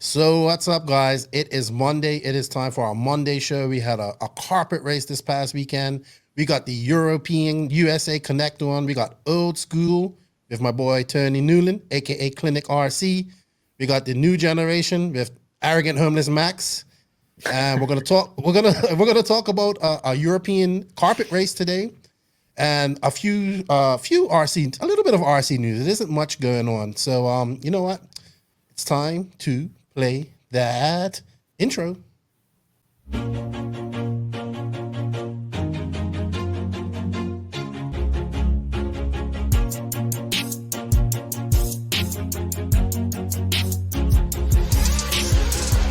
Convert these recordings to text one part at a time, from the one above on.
So what's up, guys? It is Monday. It is time for our Monday show. We had a carpet race this past weekend. We got the European USA Connect on. We got Old School with my boy Tony Newland, aka Klinik RC. We got the new generation with Arrogant Homeless Max. And we're gonna talk about a European carpet race today, and a few RC, a little bit of RC news. There isn't much going on, so you know what? It's time to play that intro.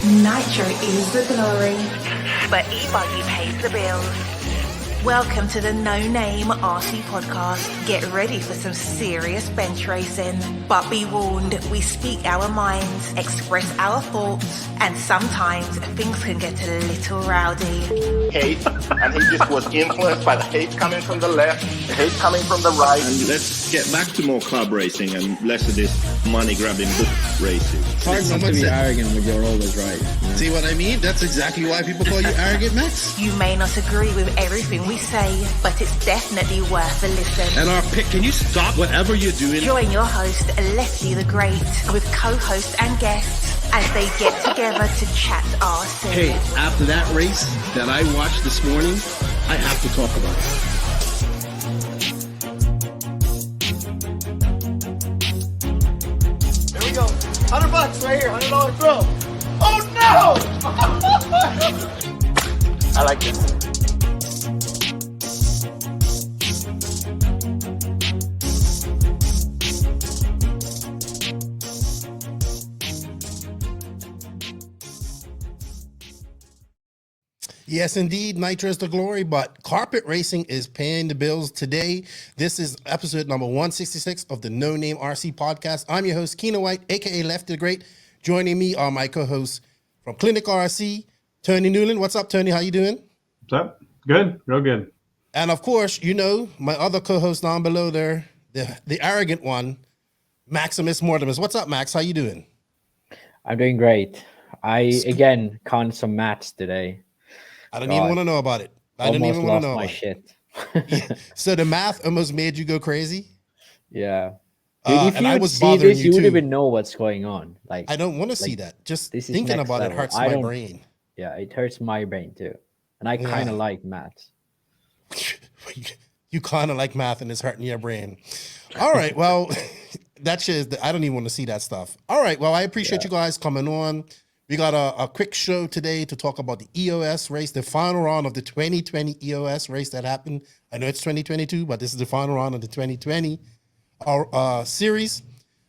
Nitro is the glory, but e-buggy pays the bills. Welcome to the No Name RC podcast. Get ready for some serious bench racing. But be warned, we speak our minds, express our thoughts, and sometimes things can get a little rowdy. Hate, and he just was influenced by the hate coming from the left, the hate coming from the right. And let's get back to more club racing and less of this money-grabbing book racing. It's hard not to be arrogant when you're always right. Yeah. See what I mean? That's exactly why people call you Arrogant Max. You may not agree with everything we say, but it's definitely worth a listen. And our pick, can you stop whatever you're doing? Join your host, Lefty the Great, with co-hosts and guests as they get together to chat RC. Hey, after that race that I watched this morning, I have to talk about it. There we go. $100 right here, $100 throw. Oh no! I like this. Yes, indeed, Nitro is the glory, but carpet racing is paying the bills today. This is episode number 166 of the No Name RC podcast. I'm your host, Keena White, aka Lefty the Great. Joining me are my co-hosts from Klinik RC, Tony Newland. What's up, Tony? How you doing? What's up? Good, real good. And of course, you know, my other co-host down below there, the arrogant one, Maximus Mortimus. What's up, Max? How you doing? I'm doing great. I, again, conned some maths today. I don't even want to know about it. I don't even want to know my about shit. it. So the math almost made you go crazy? Yeah. Dude, if and you I would was see bothering this, you you would too. even know what's going on. Like, I don't want to see that. Just this is thinking next about it level. hurts I my don't- brain. Yeah, it hurts my brain too. And I kind of like maths. You kind of like math and it's hurting your brain. All right. Well, that shit is, I don't even want to see that stuff. All right. Well, I appreciate you guys coming on. We got a quick show today to talk about the EOS race, the final round of the 2020 EOS race that happened. I know it's 2022, but this is the final round of the 2020 series.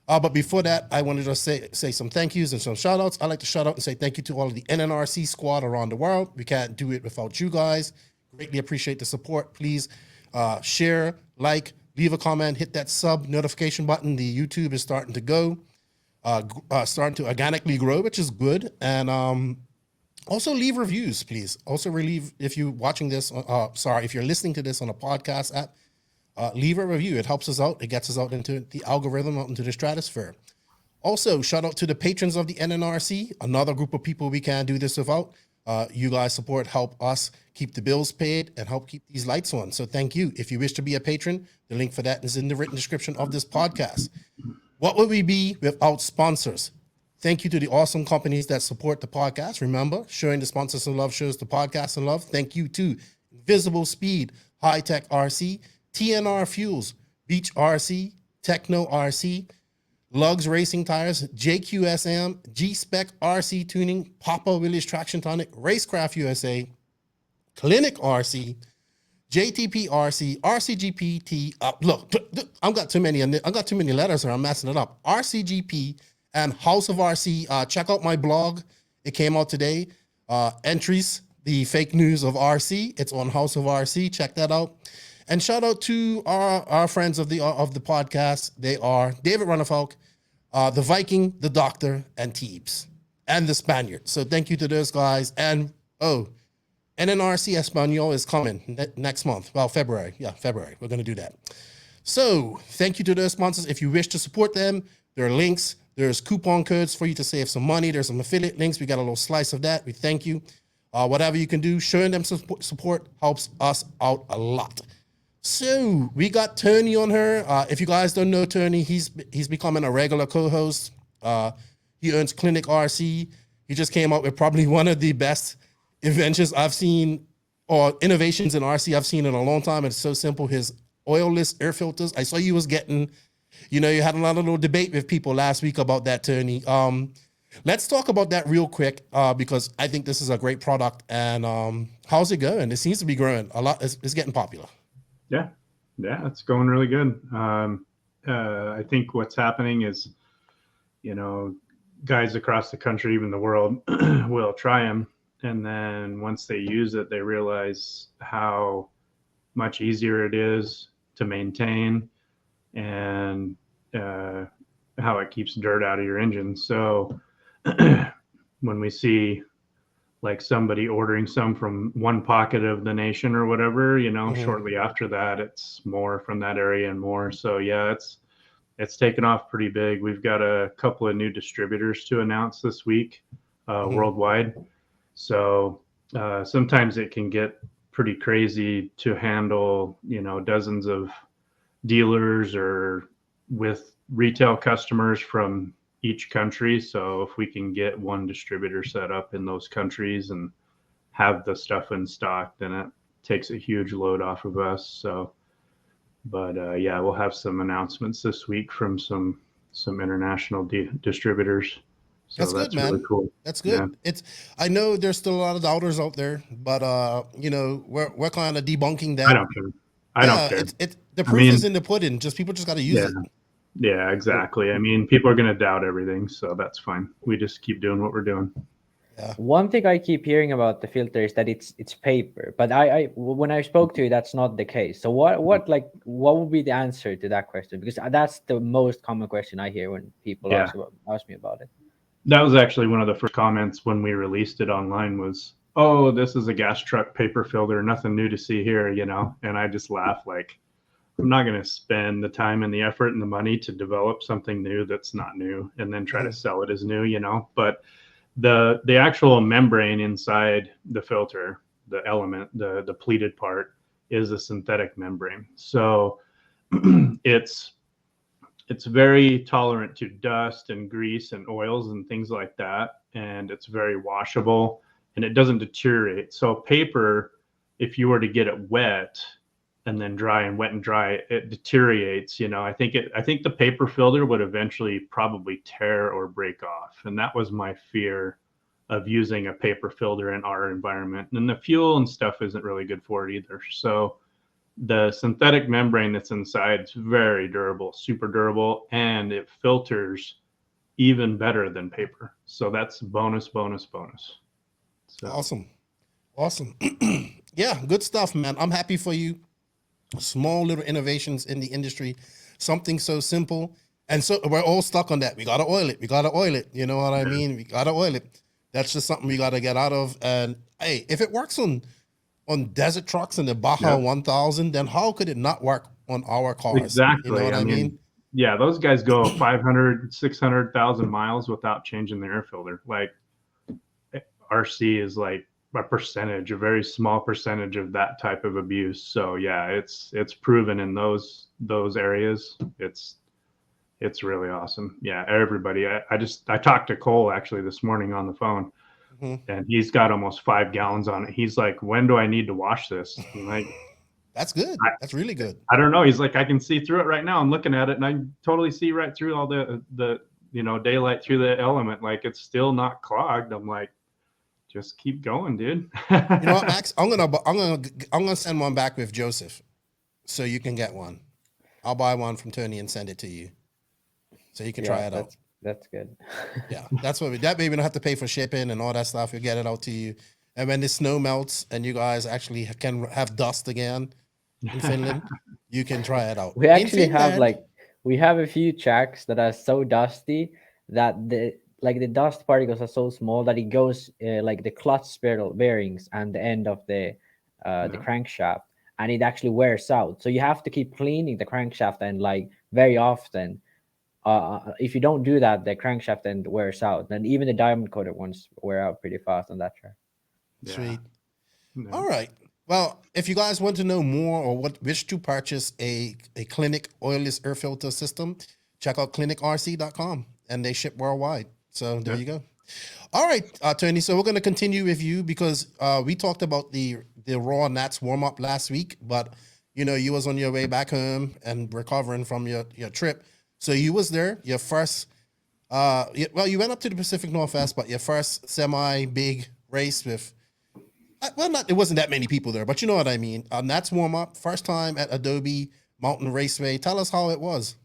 But before that, I wanted to say some thank yous and some shout outs. I'd like to shout out and say thank you to all of the NNRC squad around the world. We can't do it without you guys. Greatly appreciate the support. Please share, like, leave a comment, hit that sub notification button. The YouTube is starting to go. Starting to organically grow, which is good. And also leave reviews, please. Also relieve if you're watching this, if you're listening to this on a podcast app, leave a review. It helps us out. It gets us out into the algorithm, out into the stratosphere. Also, shout out to the patrons of the NNRC, another group of people we can't do this without. You guys support, help us keep the bills paid and help keep these lights on. So thank you. If you wish to be a patron, the link for that is in the written description of this podcast. What would we be without sponsors? Thank you to the awesome companies that support the podcast. Remember, showing the sponsors some love shows the podcast some love. Thank you to Invisible Speed, High Tech RC, TNR Fuels, Beach RC, Techno RC, Lugs Racing Tires, JQSM, G-Spec RC Tuning, Papa Willys Traction Tonic, Racecraft USA, Klinik RC, JTP RC, RCGPT. Look, I've got too many letters here. I'm messing it up. RCGP and House of RC. Check out my blog. It came out today. Entries, the fake news of RC. It's on House of RC. Check that out. And shout out to our friends of the podcast. They are David Runnefalk, the Viking, the Doctor, and Teebs, and the Spaniard. So thank you to those guys. And NNRC Espanol is coming next month. Well, February. Yeah, February. We're going to do that. So thank you to those sponsors. If you wish to support them, there are links. There's coupon codes for you to save some money. There's some affiliate links. We got a little slice of that. We thank you. Whatever you can do, showing them support helps us out a lot. So we got Tony on her. If you guys don't know Tony, he's becoming a regular co-host. He owns Klinik RC. He just came up with probably one of the best inventions I've seen, or innovations in RC I've seen in a long time. It's so simple. His oilless air filters. I saw you was getting, you had a lot of little debate with people last week about that, Tony. Let's talk about that real quick, because I think this is a great product. And how's it going? It seems to be growing a lot. It's getting popular. Yeah, it's going really good. I think what's happening is, guys across the country, even the world, will try them. And then once they use it, they realize how much easier it is to maintain and how it keeps dirt out of your engine. So when we see like somebody ordering some from one pocket of the nation or whatever, shortly after that, it's more from that area and more. So yeah, it's taken off pretty big. We've got a couple of new distributors to announce this week, worldwide. So sometimes it can get pretty crazy to handle, dozens of dealers or with retail customers from each country. So if we can get one distributor set up in those countries and have the stuff in stock, then it takes a huge load off of us. So, but yeah, we'll have some announcements this week from some international distributors. So that's good, man. Really cool. That's good. Yeah. I know there's still a lot of doubters out there, but we're kind of debunking that. I don't care. I don't care. The proof is in the pudding. People just got to use it. Yeah, exactly. I mean, people are going to doubt everything, so that's fine. We just keep doing what we're doing. Yeah. One thing I keep hearing about the filter is that it's paper, but when I spoke to you, that's not the case. So what would be the answer to that question? Because that's the most common question I hear when people ask me about it. That was actually one of the first comments when we released it online was, "Oh, this is a gas truck paper filter, nothing new to see here," And I just laugh like, I'm not going to spend the time and the effort and the money to develop something new that's not new and then try to sell it as new, But the actual membrane inside the filter, the element, the pleated part, is a synthetic membrane. So it's very tolerant to dust and grease and oils and things like that. And it's very washable and it doesn't deteriorate. So paper, if you were to get it wet and then dry and wet and dry, it deteriorates. I think the paper filter would eventually probably tear or break off. And that was my fear of using a paper filter in our environment. And the fuel and stuff isn't really good for it either. So the synthetic membrane that's inside is very durable, super durable, and it filters even better than paper. So that's bonus. So. Awesome. Yeah, good stuff, man. I'm happy for you. Small little innovations in the industry, something so simple. And so we're all stuck on that. We got to oil it. You know what I mean? We got to oil it. That's just something we got to get out of. And hey, if it works on desert trucks and the Baja 1000, then how could it not work on our cars? Exactly. You know what I mean? Yeah, those guys go 500, 600,000 miles without changing their air filter. Like RC is like a very small percentage of that type of abuse. So yeah, it's proven in those areas. It's really awesome. Yeah, everybody. I talked to Cole actually this morning on the phone. And he's got almost 5 gallons on it. He's like, "When do I need to wash this?" I'm like, that's good. That's really good. I don't know. He's like, "I can see through it right now. I'm looking at it and I totally see right through all the daylight through the element. Like it's still not clogged." I'm like, just keep going, dude. You know what, Max? I'm gonna send one back with Joseph, so you can get one. I'll buy one from Tony and send it to you, so you can try it out. That's good. Yeah, that's what that way we don't have to pay for shipping and all that stuff. We'll get it out to you. And when the snow melts and you guys actually can have dust again in Finland, you can try it out. We actually have a few tracks that are so dusty that the dust particles are so small that it goes like the clutch spiral bearings and the end of the crankshaft, and it actually wears out. So you have to keep cleaning the crankshaft and like very often. if you don't do that, the crankshaft then wears out. And even the diamond coated ones wear out pretty fast on that track. Yeah. Sweet. Yeah. All right. Well, if you guys want to know more or wish to purchase a Klinik oilless air filter system, check out klinikrc.com, and they ship worldwide. So there you go. All right, Tony. So we're going to continue with you because we talked about the Raw Nats warm up last week, but you was on your way back home and recovering from your trip. So you was there, your first. You went up to the Pacific Northwest, but your first semi big race with. It wasn't that many people there, but you know what I mean. Nats warm up, first time at Adobe Mountain Raceway. Tell us how it was.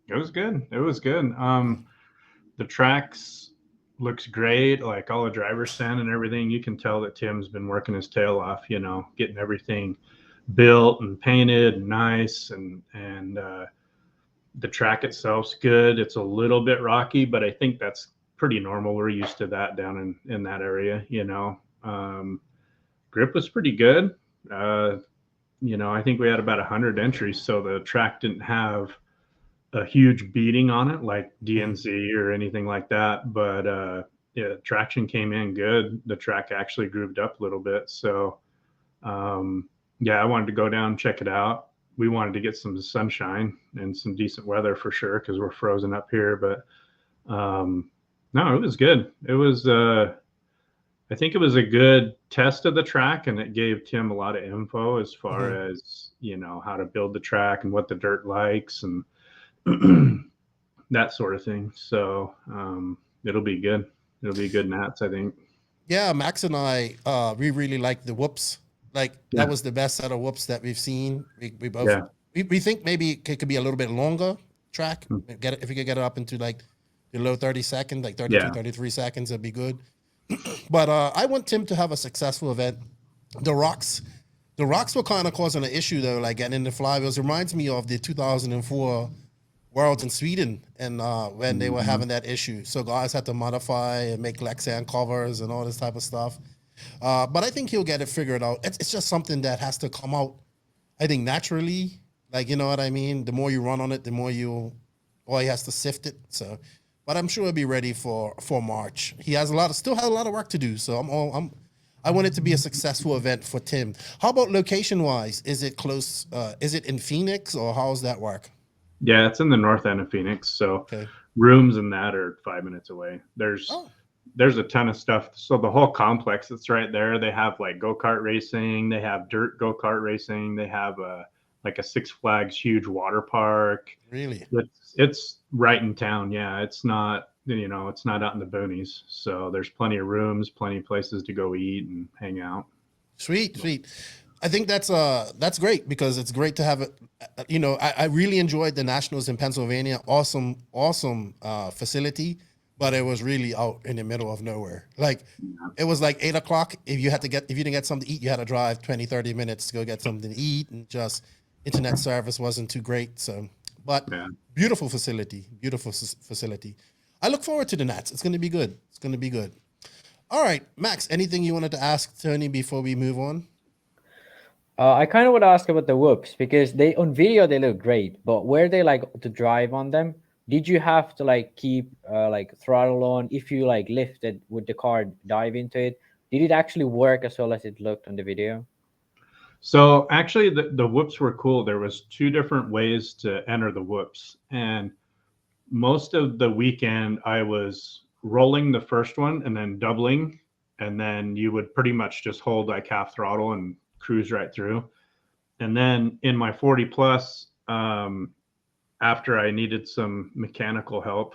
It was good. It was good. The tracks looks great. Like all the driver stand and everything, you can tell that Tim's been working his tail off, getting everything built and painted and nice. And the track itself's good. It's a little bit rocky, but I think that's pretty normal. We're used to that down in that area, grip was pretty good. I think we had about 100 entries, so the track didn't have a huge beating on it like DNC or anything like that. But traction came in good. The track actually grooved up a little bit. So I wanted to go down and check it out. We wanted to get some sunshine and some decent weather for sure because we're frozen up here. But no, it was good. It was I think it was a good test of the track, and it gave Tim a lot of info as far as, how to build the track and what the dirt likes and that sort of thing. So it'll be good. It'll be good Nats, I think. Yeah, Max and I, we really like the whoops. That was the best set of whoops that we've seen. We both we think maybe it could be a little bit longer track. If we could get it up into like the low 30 seconds, like 32, 33 seconds, it'd be good. But I want Tim to have a successful event. The rocks were kind of causing an issue though, like getting in the flywheels. Reminds me of the 2004 Worlds in Sweden, and when they were having that issue. So guys had to modify and make Lexan covers and all this type of stuff. But I think he'll get it figured out. It's just something that has to come out, I think, naturally. Like, you know what I mean? The more you run on it, the more he has to sift it. So. But I'm sure he'll be ready for March. He has still has a lot of work to do. So I want it to be a successful event for Tim. How about location wise? Is it close? Is it in Phoenix, or how's that work? Yeah, it's in the north end of Phoenix. So rooms and that are 5 minutes away. There's a ton of stuff. So the whole complex that's right there, they have like go-kart racing, they have dirt go-kart racing, they have like a Six Flags huge water park. Really? It's right in town. Yeah, it's not, it's not out in the boonies. So there's plenty of rooms, plenty of places to go eat and hang out. Sweet. I think that's great because it's great to have it. I really enjoyed the Nationals in Pennsylvania. Awesome facility, but it was really out in the middle of nowhere. Like it was like 8 o'clock. If you didn't get something to eat, you had to drive 20, 30 minutes to go get something to eat, and just internet service wasn't too great. So, but beautiful facility. I look forward to the Nats. It's going to be good. All right, Max, anything you wanted to ask Tony before we move on? I kind of would ask about the whoops because on video they look great, but where they like to drive on them, did you have to like keep like throttle on? If you like lifted, would the car dive into it? Did it actually work as well as it looked on the video? So actually the whoops were cool. There was 2 different ways to enter the whoops, and most of the weekend I was rolling the first one and then doubling, and then you would pretty much just hold like half throttle and cruise right through. And then in my 40 plus, after I needed some mechanical help,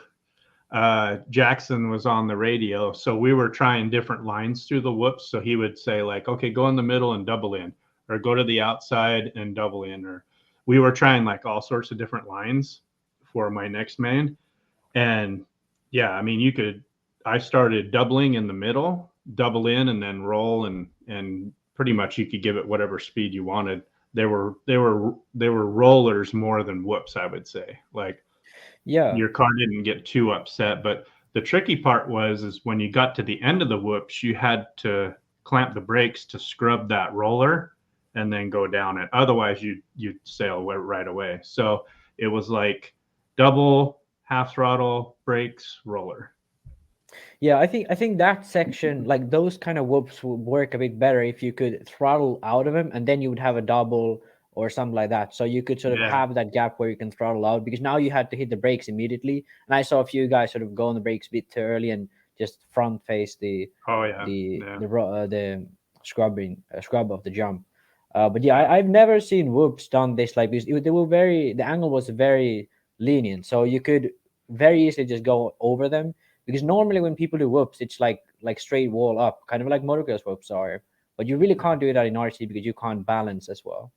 Jackson was on the radio. So we were trying different lines through the whoops. So he would say like, okay, go in the middle and double in, or go to the outside and double in, or we were trying like all sorts of different lines for my next main. And yeah, I mean, I started doubling in the middle, double in, and then roll, and pretty much you could give it whatever speed you wanted. They were rollers more than whoops, I would say. Like, your car didn't get too upset. But the tricky part is when you got to the end of the whoops, you had to clamp the brakes to scrub that roller and then go down it. Otherwise, you'd sail right away. So it was like double, half throttle, brakes, roller. Yeah, I think that section, like those kind of whoops, would work a bit better if you could throttle out of them, and then you would have a double or something like that. So you could sort of Yeah. have that gap where you can throttle out, because now you had to hit the brakes immediately. And I saw a few guys sort of go on the brakes a bit too early and just front face the Oh yeah. the scrub of the jump. But yeah, I've never seen whoops done this, like, because the angle was very lenient, so you could very easily just go over them. Because normally when people do whoops, it's like straight wall up, kind of like motocross whoops are. But you really can't do that in RC because you can't balance as well.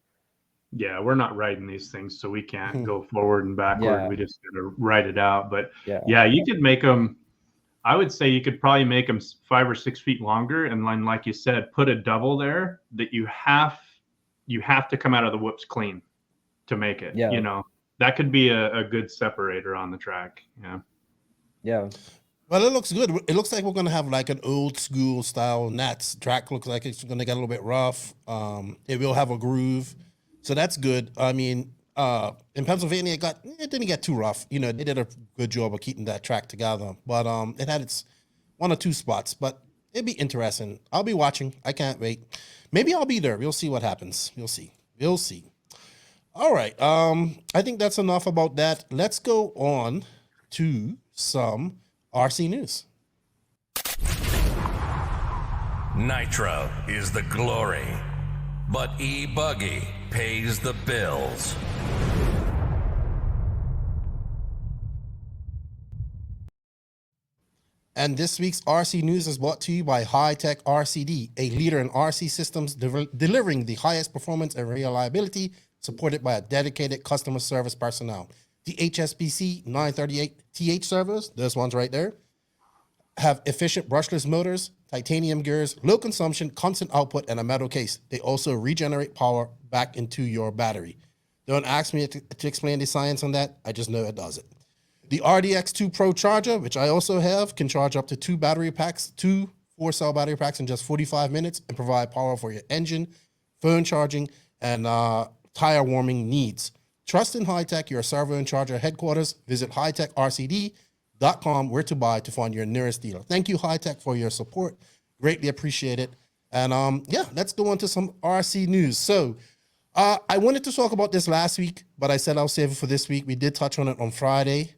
Yeah, we're not riding these things, so we can't go forward and backward. Yeah. We just gotta ride it out. But Yeah. yeah, you could make them. I would say you could probably make them 5 or 6 feet longer, and then, like you said, put a double there that you have to come out of the whoops clean to make it. Yeah. You know, that could be a good separator on the track. Yeah. Yeah. Well, it looks good. It looks like we're gonna have like an old school style Nats track. Looks like it's gonna get a little bit rough. It will have a groove, so that's good. I mean, in Pennsylvania, it didn't get too rough. You know, they did a good job of keeping that track together. But it had its 1 or 2 spots. But it'd be interesting. I'll be watching. I can't wait. Maybe I'll be there. We'll see what happens. We'll see. All right. I think that's enough about that. Let's go on to some RC news. Nitro is the glory, but E-Buggy pays the bills. And this week's RC news is brought to you by High Tech RCD, a leader in RC systems delivering the highest performance and reliability, supported by a dedicated customer service personnel. The HSPC 938TH servers, those ones right there, have efficient brushless motors, titanium gears, low consumption, constant output, and a metal case. They also regenerate power back into your battery. Don't ask me to explain the science on that. I just know it does it. The RDX2 Pro charger, which I also have, can charge up to 2 4-cell battery packs in just 45 minutes and provide power for your engine, phone charging, and tire warming needs. Trust in High Tech, your servo and charger headquarters. Visit hightechrcd.com where to buy to find your nearest dealer. Thank you, High Tech, for your support. Greatly appreciate it. And yeah, let's go on to some RC news. So I wanted to talk about this last week, but I said I'll save it for this week. We did touch on it on Friday.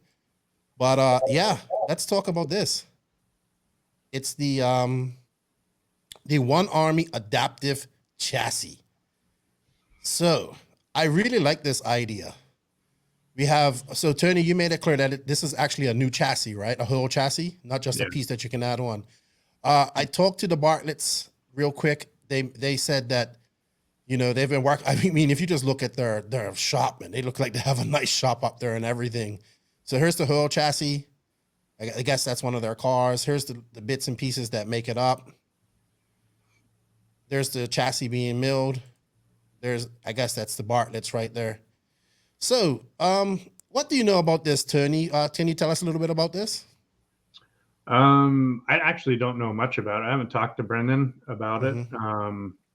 But yeah, let's talk about this. It's the One Army adaptive chassis. So I really like this idea. So Tony, you made it clear that this is actually a new chassis, right? A whole chassis, not just a piece that you can add on. I talked to the Bartletts real quick. They said that, you know, they've been working. I mean, if you just look at their shop, man, they look like they have a nice shop up there and everything. So here's the whole chassis. I guess that's one of their cars. Here's the bits and pieces that make it up. There's the chassis being milled. I guess that's the Bartletts right there. So, what do you know about this, Tony? Can you tell us a little bit about this? I actually don't know much about it. I haven't talked to Brendan about it.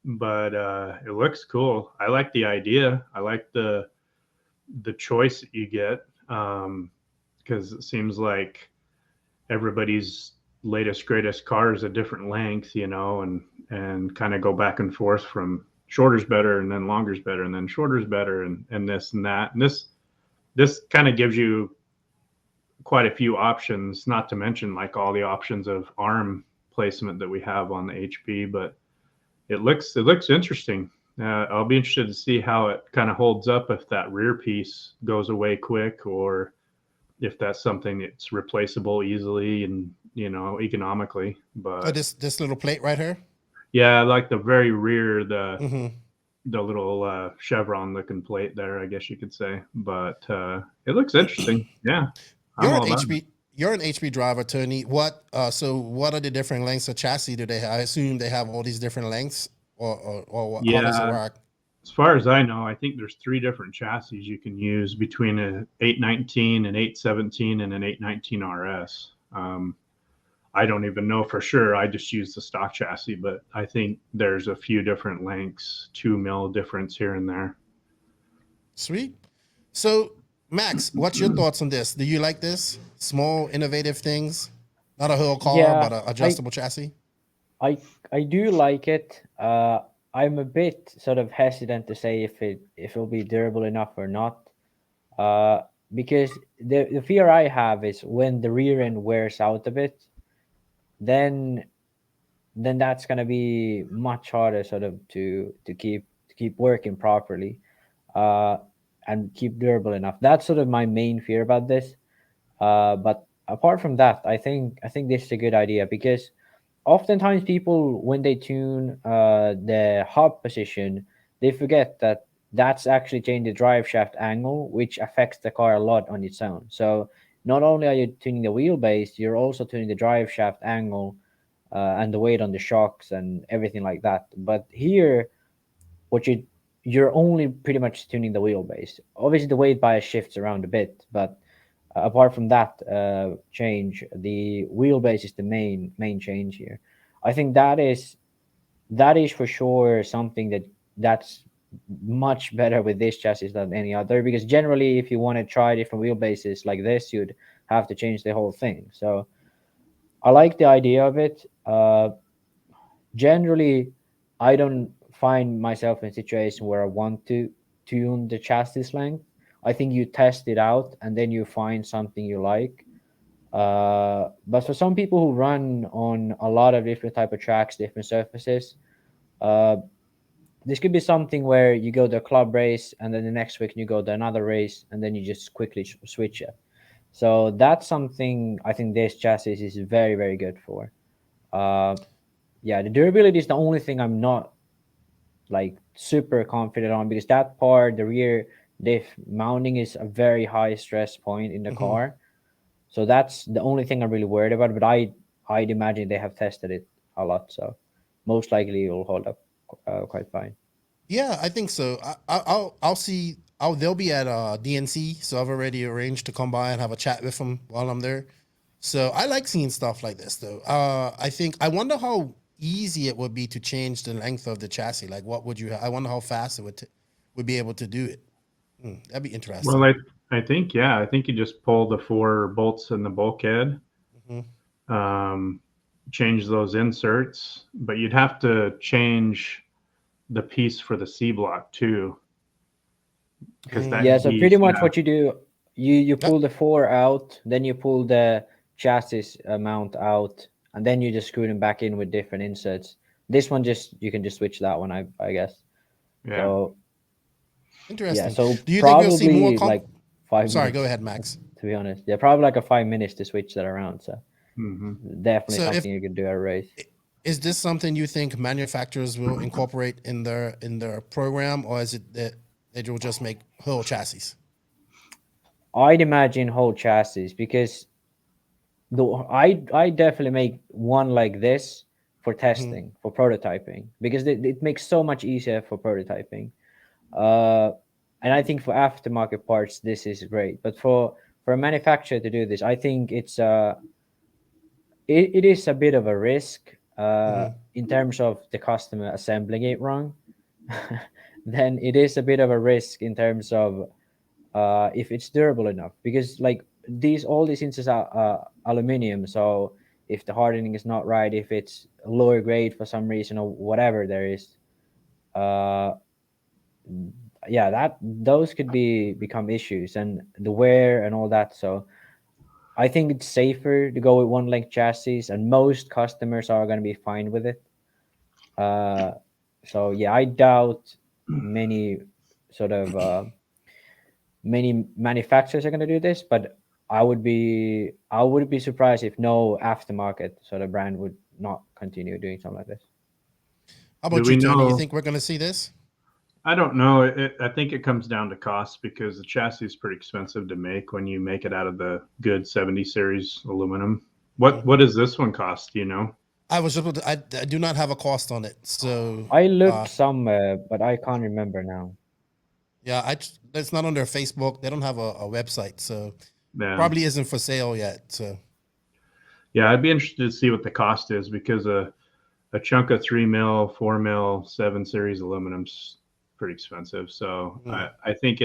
But it looks cool. I like the idea. I like the choice that you get. Because it seems like everybody's latest, greatest car is a different length, you know, and kind of go back and forth from shorter's better and then longer's better and then shorter's better and this and that. And this kind of gives you quite a few options, not to mention like all the options of arm placement that we have on the HP, but it looks interesting. I'll be interested to see how it kind of holds up if that rear piece goes away quick, or if that's something that's replaceable easily and, you know, economically. But this little plate right here? Yeah, like the very rear, the little chevron looking plate there, I guess you could say. But it looks interesting. Yeah. You're an HP driver, Tony. What are the different lengths of chassis do they have? I assume they have all these different lengths, or how does it work? As far as I know, I think there's 3 different chassis you can use between an 819, an 817, and an 819 RS. I don't even know for sure. I just use the stock chassis, but I think there's a few different lengths, 2 mil difference here and there. Sweet. So Max, what's your thoughts on this? Do you like this? Small, innovative things? Not a whole car, Yeah, but an adjustable chassis? I I do like it. I'm a bit sort of hesitant to say if it'll be durable enough or not. Uh, because the fear I have is when the rear end wears out a bit, then that's gonna be much harder sort of to keep working properly, uh, and keep durable enough. That's sort of my main fear about this. But apart from that, I think this is a good idea because oftentimes people when they tune the hub position, they forget that that's actually changing the drive shaft angle, which affects the car a lot on its own. So not only are you tuning the wheelbase, you're also tuning the drive shaft angle, and the weight on the shocks and everything like that. But here, what you're only pretty much tuning the wheelbase. Obviously, the weight bias shifts around a bit, but apart from that change, the wheelbase is the main change here. I think that is for sure something that's much better with this chassis than any other, because generally if you want to try different wheelbases like this, you'd have to change the whole thing. So I like the idea of it. Generally, I don't find myself in a situation where I want to tune the chassis length. I think you test it out and then you find something you like. But for some people who run on a lot of different type of tracks, different surfaces, uh, this could be something where you go to a club race and then the next week you go to another race and then you just quickly switch it. So that's something I think this chassis is very, very good for. Uh, yeah, the durability is the only thing I'm not like super confident on, because that part, the rear diff mounting, is a very high stress point in the Mm-hmm. car. So that's the only thing I'm really worried about. But I'd imagine they have tested it a lot, so most likely it will hold up quite fine. Yeah, I think so. I'll see. They'll be at DNC, so I've already arranged to come by and have a chat with them while I'm there. So I like seeing stuff like this, though. I wonder how easy it would be to change the length of the chassis. Like, what would you? I wonder how fast it would be able to do it. That'd be interesting. Well, I think, yeah, I think you just pull the 4 bolts in the bulkhead, change those inserts, but you'd have to change the piece for the C block too, because that Yeah, so piece, pretty much yeah, what you do, you pull the 4 out, then you pull the chassis mount out, and then you just screw them back in with different inserts. This one just you can just switch that one, I guess. yeah. So yeah, Interesting. so Do you think we'll see more? probably like 5 Sorry, minutes. go ahead, Max. To be honest, yeah, probably like a 5 minutes to switch that around. So definitely So, if something you can do at a race. is this something you think manufacturers will incorporate in their program, or is it that they will just make whole chassis? I'd imagine whole chassis, because I definitely make one like this for testing, for prototyping, because it makes so much easier for prototyping. And I think for aftermarket parts this is great, but for a manufacturer to do this, I think it is a bit of a risk in terms of the customer assembling it wrong. Then it is a bit of a risk in terms of if it's durable enough, because like all these instances are aluminum. So if the hardening is not right, if it's lower grade for some reason or whatever there is, uh, yeah, that those could become issues, and the wear and all that. So I think it's safer to go with one length chassis, and most customers are going to be fine with it. So yeah, I doubt many sort of many manufacturers are going to do this, but I would be surprised if no aftermarket sort of brand would not continue doing something like this. How Do about we you, Tony? You know? think we're going to see this? I don't know. I think it comes down to cost, because the chassis is pretty expensive to make when you make it out of the good 70 series aluminum. What does this one cost? Do you know? I do not have a cost on it, so I looked somewhere, but I can't remember now. yeah, it's not on their Facebook. They don't have a website, so Yeah. probably isn't for sale yet. So Yeah, I'd be interested to see what the cost is, because a chunk of 3 mil, 4 mil, 7 series aluminum's pretty expensive. So I think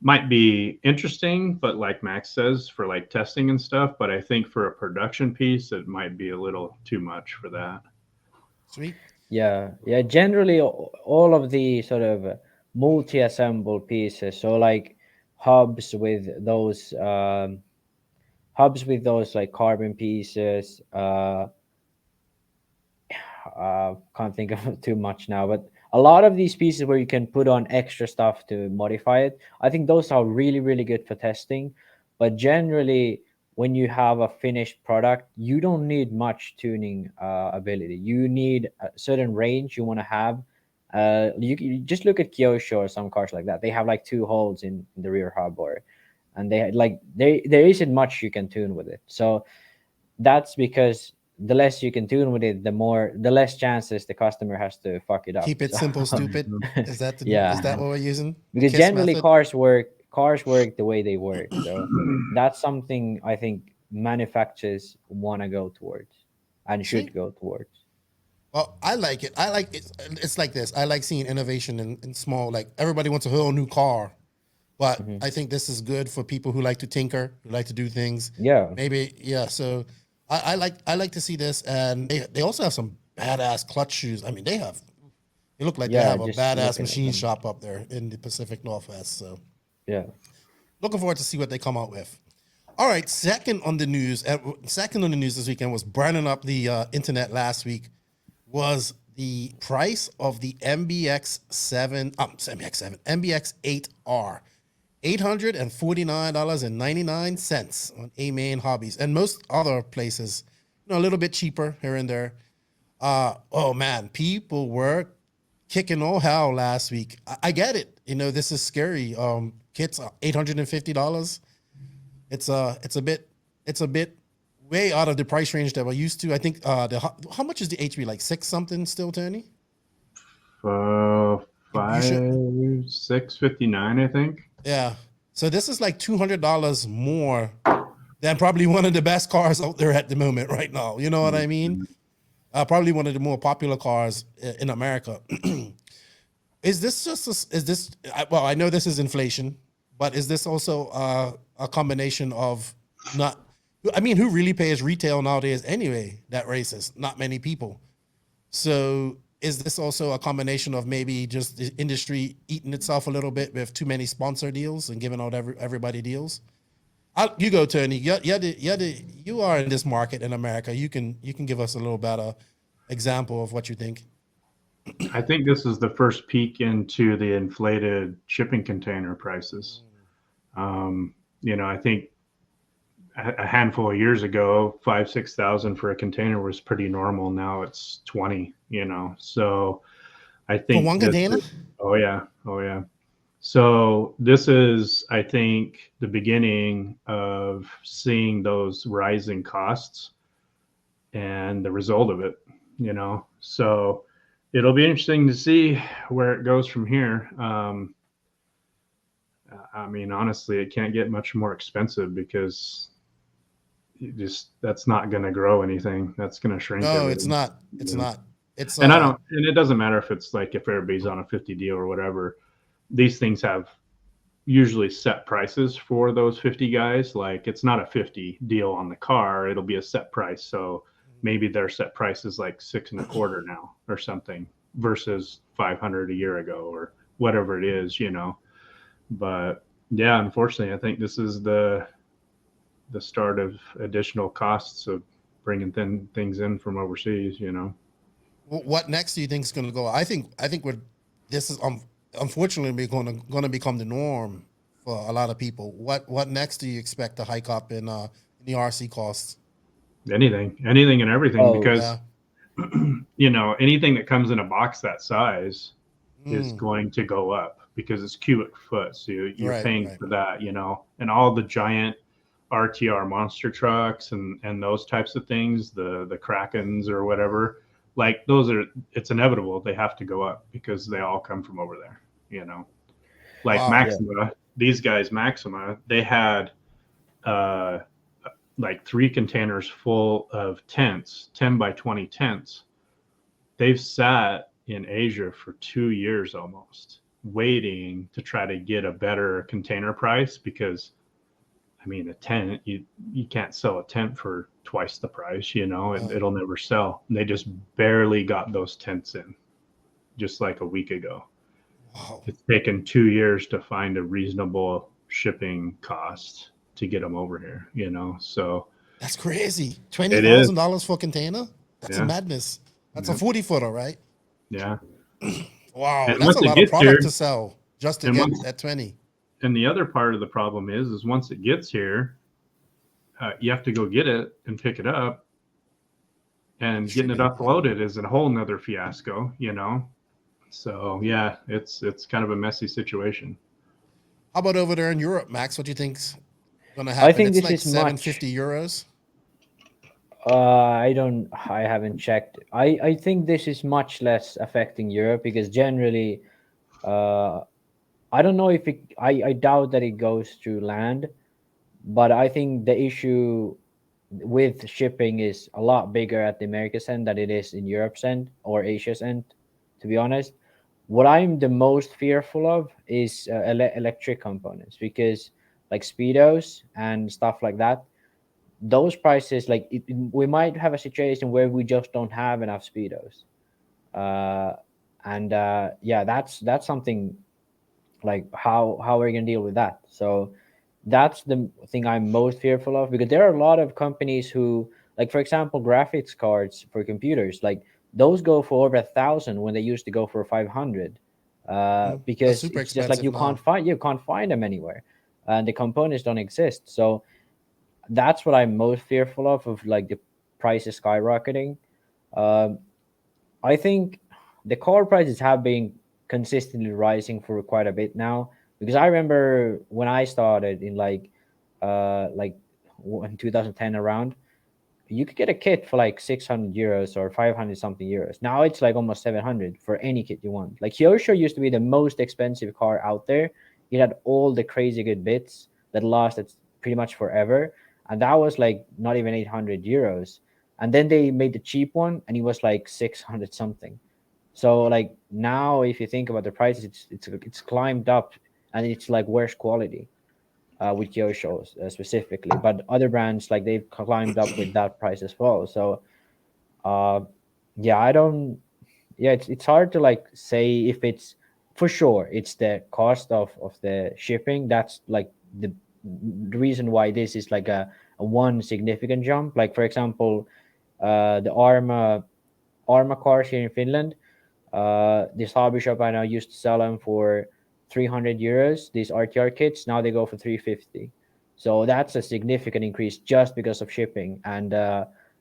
might be interesting, but like Max says, for like testing and stuff. But I think for a production piece, it might be a little too much for that. Sweet. Yeah, yeah. Generally, all of the sort of multi-assembled pieces, so like hubs with those like carbon pieces. Can't think of too much now, but a lot of these pieces where you can put on extra stuff to modify it, I think those are really, really good for testing. But generally, when you have a finished product, you don't need much tuning ability. You need a certain range you want to have. You just look at Kyosho or some cars like that. They have like 2 holes in the rear hub, and there isn't much you can tune with it. So that's because the less you can tune with it, the less chances the customer has to fuck it up. Keep it So, simple, stupid. Is that yeah, is that what we're using? The because KISS generally method? cars work the way they work. So that's something I think manufacturers want to go towards and should Sweet. go towards. Well, I like it. I like it. It's like this. I like seeing innovation in small. Like everybody wants a whole new car, but I think this is good for people who like to tinker, who like to do things. Yeah, Maybe yeah. So I like to see this, and they also have some badass clutch shoes. I mean, they look like they yeah, have a just badass looking at machine them. shop up there in the Pacific Northwest. So Yeah. looking forward to see what they come out with. All right, second on the news this weekend was burning up the internet last week was the price of the MBX 8R. $849.99 on A-Main Hobbies. And most other places, a little bit cheaper here and there. Oh man, people were kicking all hell last week. I get it. This is scary. Kits $850. It's a bit way out of the price range that we're used to. I think how much is the HB? Like 6 something still, Tony? 659, I think. Yeah. So this is like $200 more than probably one of the best cars out there at the moment right now. You know what I mean? Probably one of the more popular cars in America. Well, I know this is inflation, but is this also a combination of who really pays retail nowadays anyway that races? Not many people. So is this also a combination of maybe just the industry eating itself a little bit with too many sponsor deals and giving out everybody deals? You go, Tony. You are in this market in America. You can give us a little better example of what you think. I think this is the first peek into the inflated shipping container prices. I think a handful of years ago, 5,000-6,000 for a container was pretty normal. Now it's 20. So I think for one container. Oh yeah. So this is, I think, the beginning of seeing those rising costs and the result of it. So it'll be interesting to see where it goes from here. Honestly, it can't get much more expensive because that's not going to grow anything. That's going to shrink. No, everything. it's not. It's not. It's and it doesn't matter if it's like if everybody's on a 50 deal or whatever. These things have usually set prices for those 50 guys. Like it's not a 50 deal on the car. It'll be a set price. So maybe their set price is like $625 now or something versus 500 a year ago or whatever it is, But yeah, unfortunately, I think this is the start of additional costs of bringing things in from overseas. What next do you think is going to go? I think this is unfortunately going to become the norm for a lot of people. What next do you expect to hike up in the RC costs? Anything and everything, because yeah. Anything that comes in a box that size is going to go up because it's cubic foot. So you're paying for that, and all the giant RTR monster trucks and those types of things, the Krakens or whatever, like it's inevitable. They have to go up because they all come from over there, like Maxima, these guys, Maxima, they had, like 3 containers full of tents, 10 by 20 tents. They've sat in Asia for 2 years almost. waiting to try to get a better container price, because I mean, a tent, you can't sell a tent for twice the price, it'll never sell. And they just barely got those tents in just like a week ago. Wow. It's taken 2 years to find a reasonable shipping cost to get them over here, so That's crazy. $20,000 for a container? That's a Yeah. madness. That's Yeah. a 40-footer, right? Yeah. Wow, And that's once a it lot of gets product here- to sell just to and get once- that 20. And the other part of the problem is once it gets here, you have to go get it and pick it up, and getting it uploaded is a whole nother fiasco, So yeah, it's kind of a messy situation. How about over there in Europe, Max? What do you think's gonna happen? I think it's this like is much. 750 euros. I haven't checked. I think this is much less affecting Europe because generally, I don't know if I doubt that it goes through land, but I think the issue with shipping is a lot bigger at the America's end than it is in Europe's end or Asia's end, to be honest. What I'm the most fearful of is electric components, because like speedos and stuff like that, those prices, like we might have a situation where we just don't have enough speedos, and yeah, that's something, like how we're gonna deal with that. So that's the thing I'm most fearful of, because there are a lot of companies who, like for example, graphics cards for computers, like those go for over 1,000 when they used to go for 500, because super it's just like expensive you can't find them anywhere, and the components don't exist. So that's what I'm most fearful of like the prices skyrocketing. Um, I think the car prices have been consistently rising for quite a bit now, because I remember when I started in in 2010 around, you could get a kit for like 600 euros or 500 something euros. Now it's like almost 700 for any kit you want. Like Kyosho used to be the most expensive car out there. It had all the crazy good bits that lasted pretty much forever, and that was like not even 800 euros. And then they made the cheap one, and it was like 600 something. So like now, if you think about the prices, it's climbed up, and it's like worse quality, with Kyosho specifically. But other brands, like they've climbed up with that price as well. So uh, yeah, I don't. Yeah, it's hard to like say if it's for sure. It's the cost of the shipping. That's like the reason why this is like a one significant jump. Like for example, the Arma cars here in Finland. This hobby shop I now used to sell them for 300 euros. These RTR kits, now they go for 350. So that's a significant increase just because of shipping, and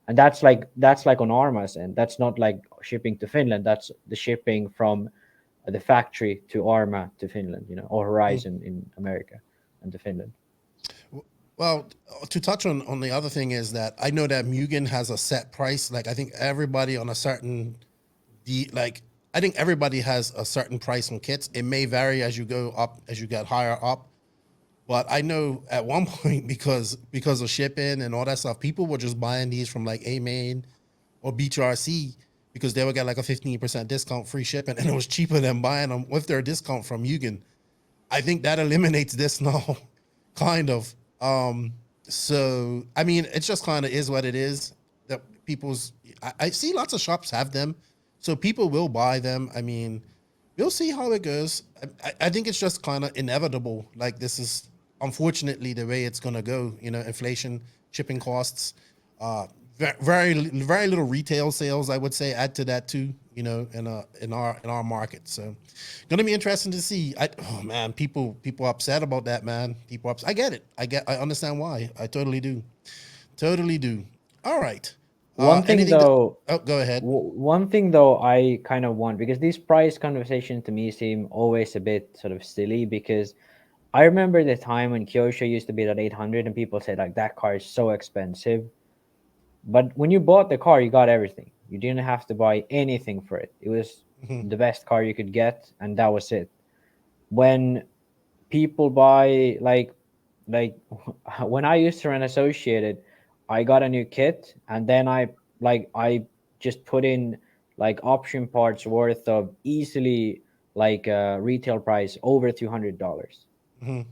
that's like on Arma's end. That's not like shipping to Finland. That's the shipping from the factory to Arma to Finland, or Horizon in America and to Finland. Well, to touch on the other thing is that I know that Mugen has a set price. Like I think everybody on a certain, I think everybody has a certain price on kits. It may vary as you go up, as you get higher up. But I know at one point, because of shipping and all that stuff, people were just buying these from like A-Main or BRC because they would get like a 15% discount, free shipping, and it was cheaper than buying them with their discount from Mugen. I think that eliminates this now, kind of. So I mean, it just kind of is what it is. That I see lots of shops have them, so people will buy them. I mean, we'll see how it goes. I think it's just kind of inevitable. Like this is unfortunately the way it's gonna go. Inflation, shipping costs, very little retail sales. I would say add to that too. In our market. So, gonna be interesting to see. Oh man, people upset about that, man. I get it. I understand why. I totally do. All right. One thing though, go ahead. One thing though, I kind of want, because these price conversations to me seem always a bit sort of silly, because I remember the time when Kyosho used to be at 800 and people said like that car is so expensive. But when you bought the car, you got everything. You didn't have to buy anything for it. It was the best car you could get, and that was it. When people buy like when I used to run Associated, I got a new kit, and then I just put in like option parts worth of easily like retail price over $200.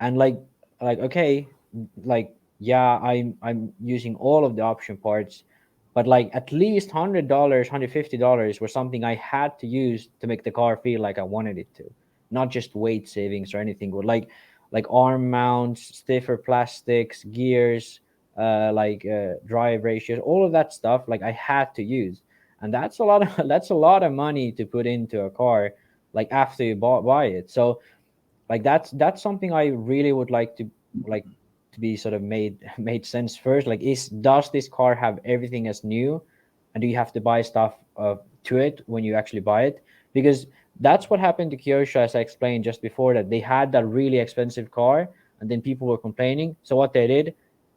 And like okay, like yeah, I'm using all of the option parts, but like at least $100, $150 was something I had to use to make the car feel like I wanted it to, not just weight savings or anything, but like arm mounts, stiffer plastics, gears, drive ratios, all of that stuff. Like I had to use, and that's a lot of that's a lot of money to put into a car, like after you buy it. So like that's something I really would like to be sort of made sense first. Like, does this car have everything as new, and do you have to buy stuff to it when you actually buy it? Because that's what happened to Kyosho, as I explained just before, that they had that really expensive car, and then people were complaining. So what they did,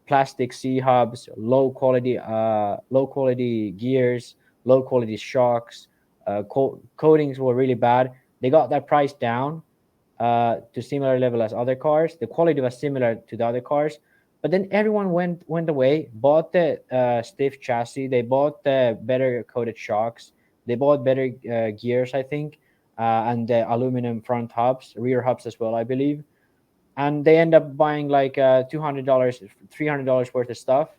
plastic C hubs, low quality gears, low quality shocks, coatings were really bad. They got that price down to similar level as other cars. The quality was similar to the other cars, but then everyone went away, bought the stiff chassis. They bought the better coated shocks. They bought better gears, I think, and the aluminum front hubs, rear hubs as well, I believe. And they end up buying like $200, $300 worth of stuff,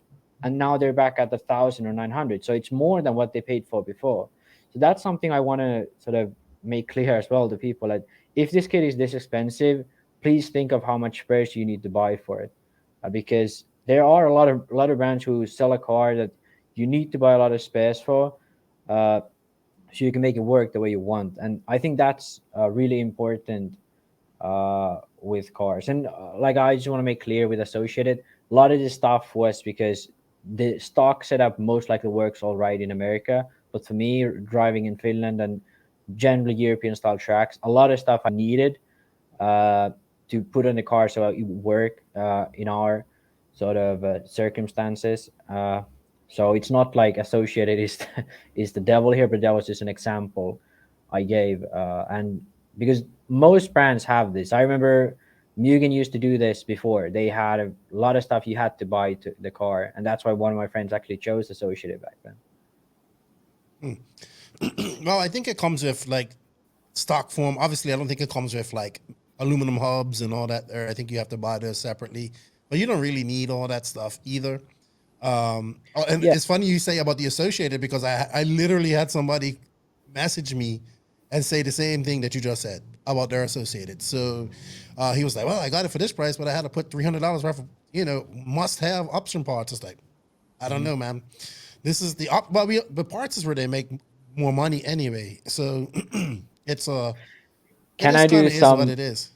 and now they're back at 1,000 or 900. So it's more than what they paid for before. So that's something I want to sort of make clear as well to people, that if this kit is this expensive, please think of how much spares you need to buy for it, because there are a lot of brands who sell a car that you need to buy a lot of spares for, so you can make it work the way you want. And I think that's really important with cars. And like I just want to make clear with Associated, a lot of this stuff was because the stock setup most likely works all right in America, but for me, driving in Finland and generally European style tracks, a lot of stuff I needed to put on the car so it would work in our sort of circumstances. So it's not like Associated is the devil here, but that was just an example I gave. And because most brands have this, I remember Mugen used to do this before. They had a lot of stuff you had to buy to the car, and that's why one of my friends actually chose Associated back then. Well, I think it comes with like stock form. Obviously, I don't think it comes with like aluminum hubs and all that there. I think you have to buy those separately, but you don't really need all that stuff either. And it's funny you say about the Associated, because I literally had somebody message me and say the same thing that you just said about their Associated. So he was like, well, I got it for this price, but I had to put $300 worth of, must have option parts. It's like, I don't know, man. This is the the parts is where they make more money anyway. So it's can I do some what it is.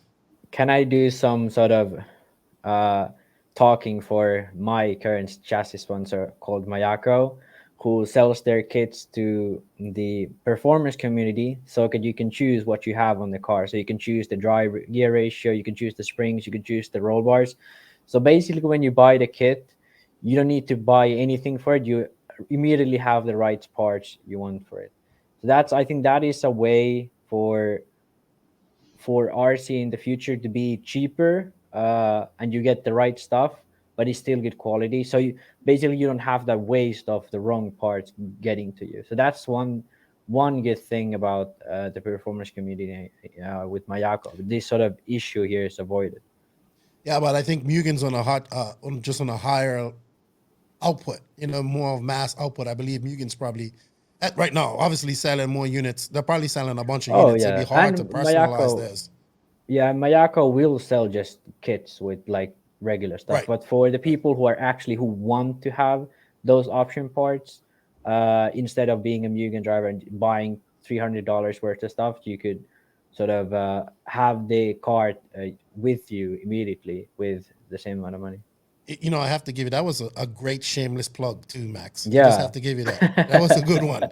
Can I do some sort of talking for my current chassis sponsor called Mayako, who sells their kits to the performance community, so that you can choose what you have on the car. So you can choose the drive gear ratio, you can choose the springs, you can choose the roll bars. So basically, when you buy the kit, you don't need to buy anything for it. You immediately have the right parts you want for it. So I think that is a way for RC in the future to be cheaper, and you get the right stuff, but it's still good quality. So you don't have that waste of the wrong parts getting to you. So that's one good thing about the performance community with Mayako. This sort of issue here is avoided. Yeah, but I think Mugen's on on a higher output, more of mass output. I believe Mugen's probably right now, obviously selling more units. They're probably selling a bunch of units. Yeah. It'd be hard And to personalize this. Yeah, Mayako will sell just kits with like regular stuff. Right. But for the people who want to have those option parts, instead of being a Mugen driver and buying $300 worth of stuff, you could sort of have the car with you immediately with the same amount of money. I have to give you, that was a great shameless plug too, Max. Yeah. I just have to give you that. That was a good one.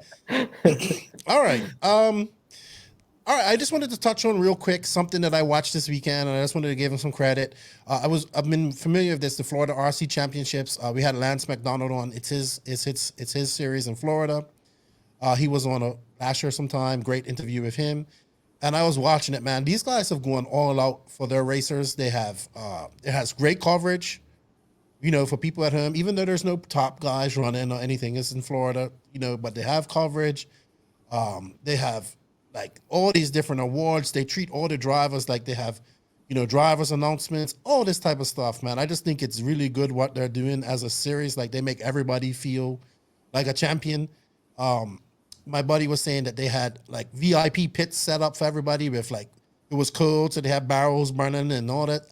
All right. All right, I just wanted to touch on real quick something that I watched this weekend, and I just wanted to give him some credit. I've been familiar with this, the Florida RC Championships. We had Lance McDonald on. It's his series in Florida. He was on last year sometime. Great interview with him, and I was watching it. Man, these guys have gone all out for their racers. They have it has great coverage. For people at home, even though there's no top guys running or anything, it's in Florida. But they have coverage. They have like all these different awards. They treat all the drivers like they have, drivers announcements, all this type of stuff, man. I just think it's really good what they're doing as a series. Like they make everybody feel like a champion. My buddy was saying that they had like VIP pits set up for everybody with like, it was cold, so they had barrels burning and all that.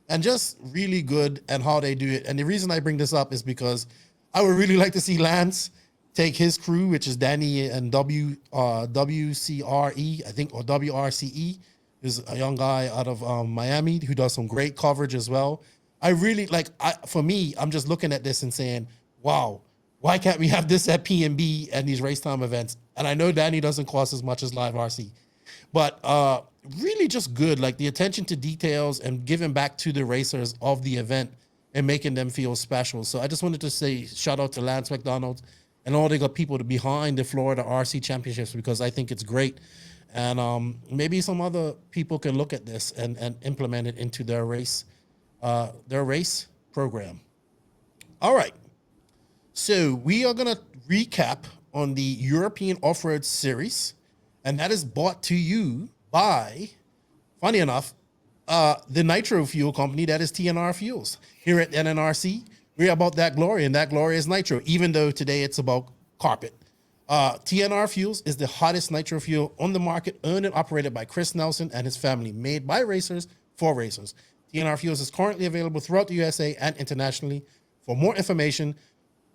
And just really good at how they do it. And the reason I bring this up is because I would really like to see Lance take his crew, which is Danny and WCRE, I think, or WRCE, is a young guy out of Miami who does some great coverage as well. I really for me, I'm just looking at this and saying, wow, why can't we have this at PNB and these race time events? And I know Danny doesn't cost as much as Live RC, but really just good, like the attention to details and giving back to the racers of the event and making them feel special. So I just wanted to say shout out to Lance McDonald and all the people behind the Florida RC Championships, because I think it's great. And maybe some other people can look at this and implement it into their race program. All right. So we are going to recap on the European Off-Road Series, and that is brought to you by, funny enough, the Nitro Fuel company, that is TNR Fuels. Here at NNRC, we're about that glory, and that glory is Nitro, even though today it's about carpet. TNR Fuels is the hottest nitro fuel on the market, owned and operated by Chris Nelson and his family, made by racers for racers. TNR Fuels is currently available throughout the USA and internationally. For more information,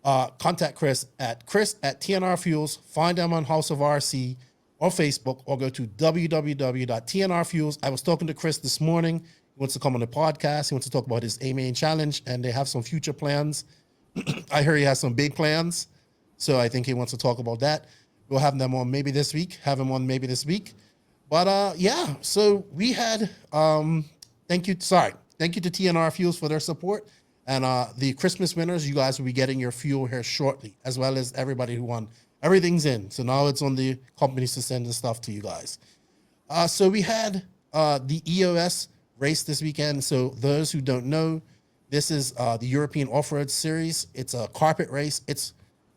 contact Chris at TNR Fuels, find them on House of RC or Facebook, or go to www.tnrfuels. I was talking to Chris this morning. He wants to come on the podcast. He wants to talk about his A-Main Challenge, and they have some future plans. I heard he has some big plans, so I think he wants to talk about that. We'll have them on maybe this week. But yeah, so we had thank you to TNR Fuels for their support. And the Christmas winners, you guys will be getting your fuel here shortly, as well as everybody who won. Everything's in. So now it's on the companies to send the stuff to you guys. So we had the EOS race this weekend. So those who don't know, this is the European Off-Road Series. It's a carpet race. It's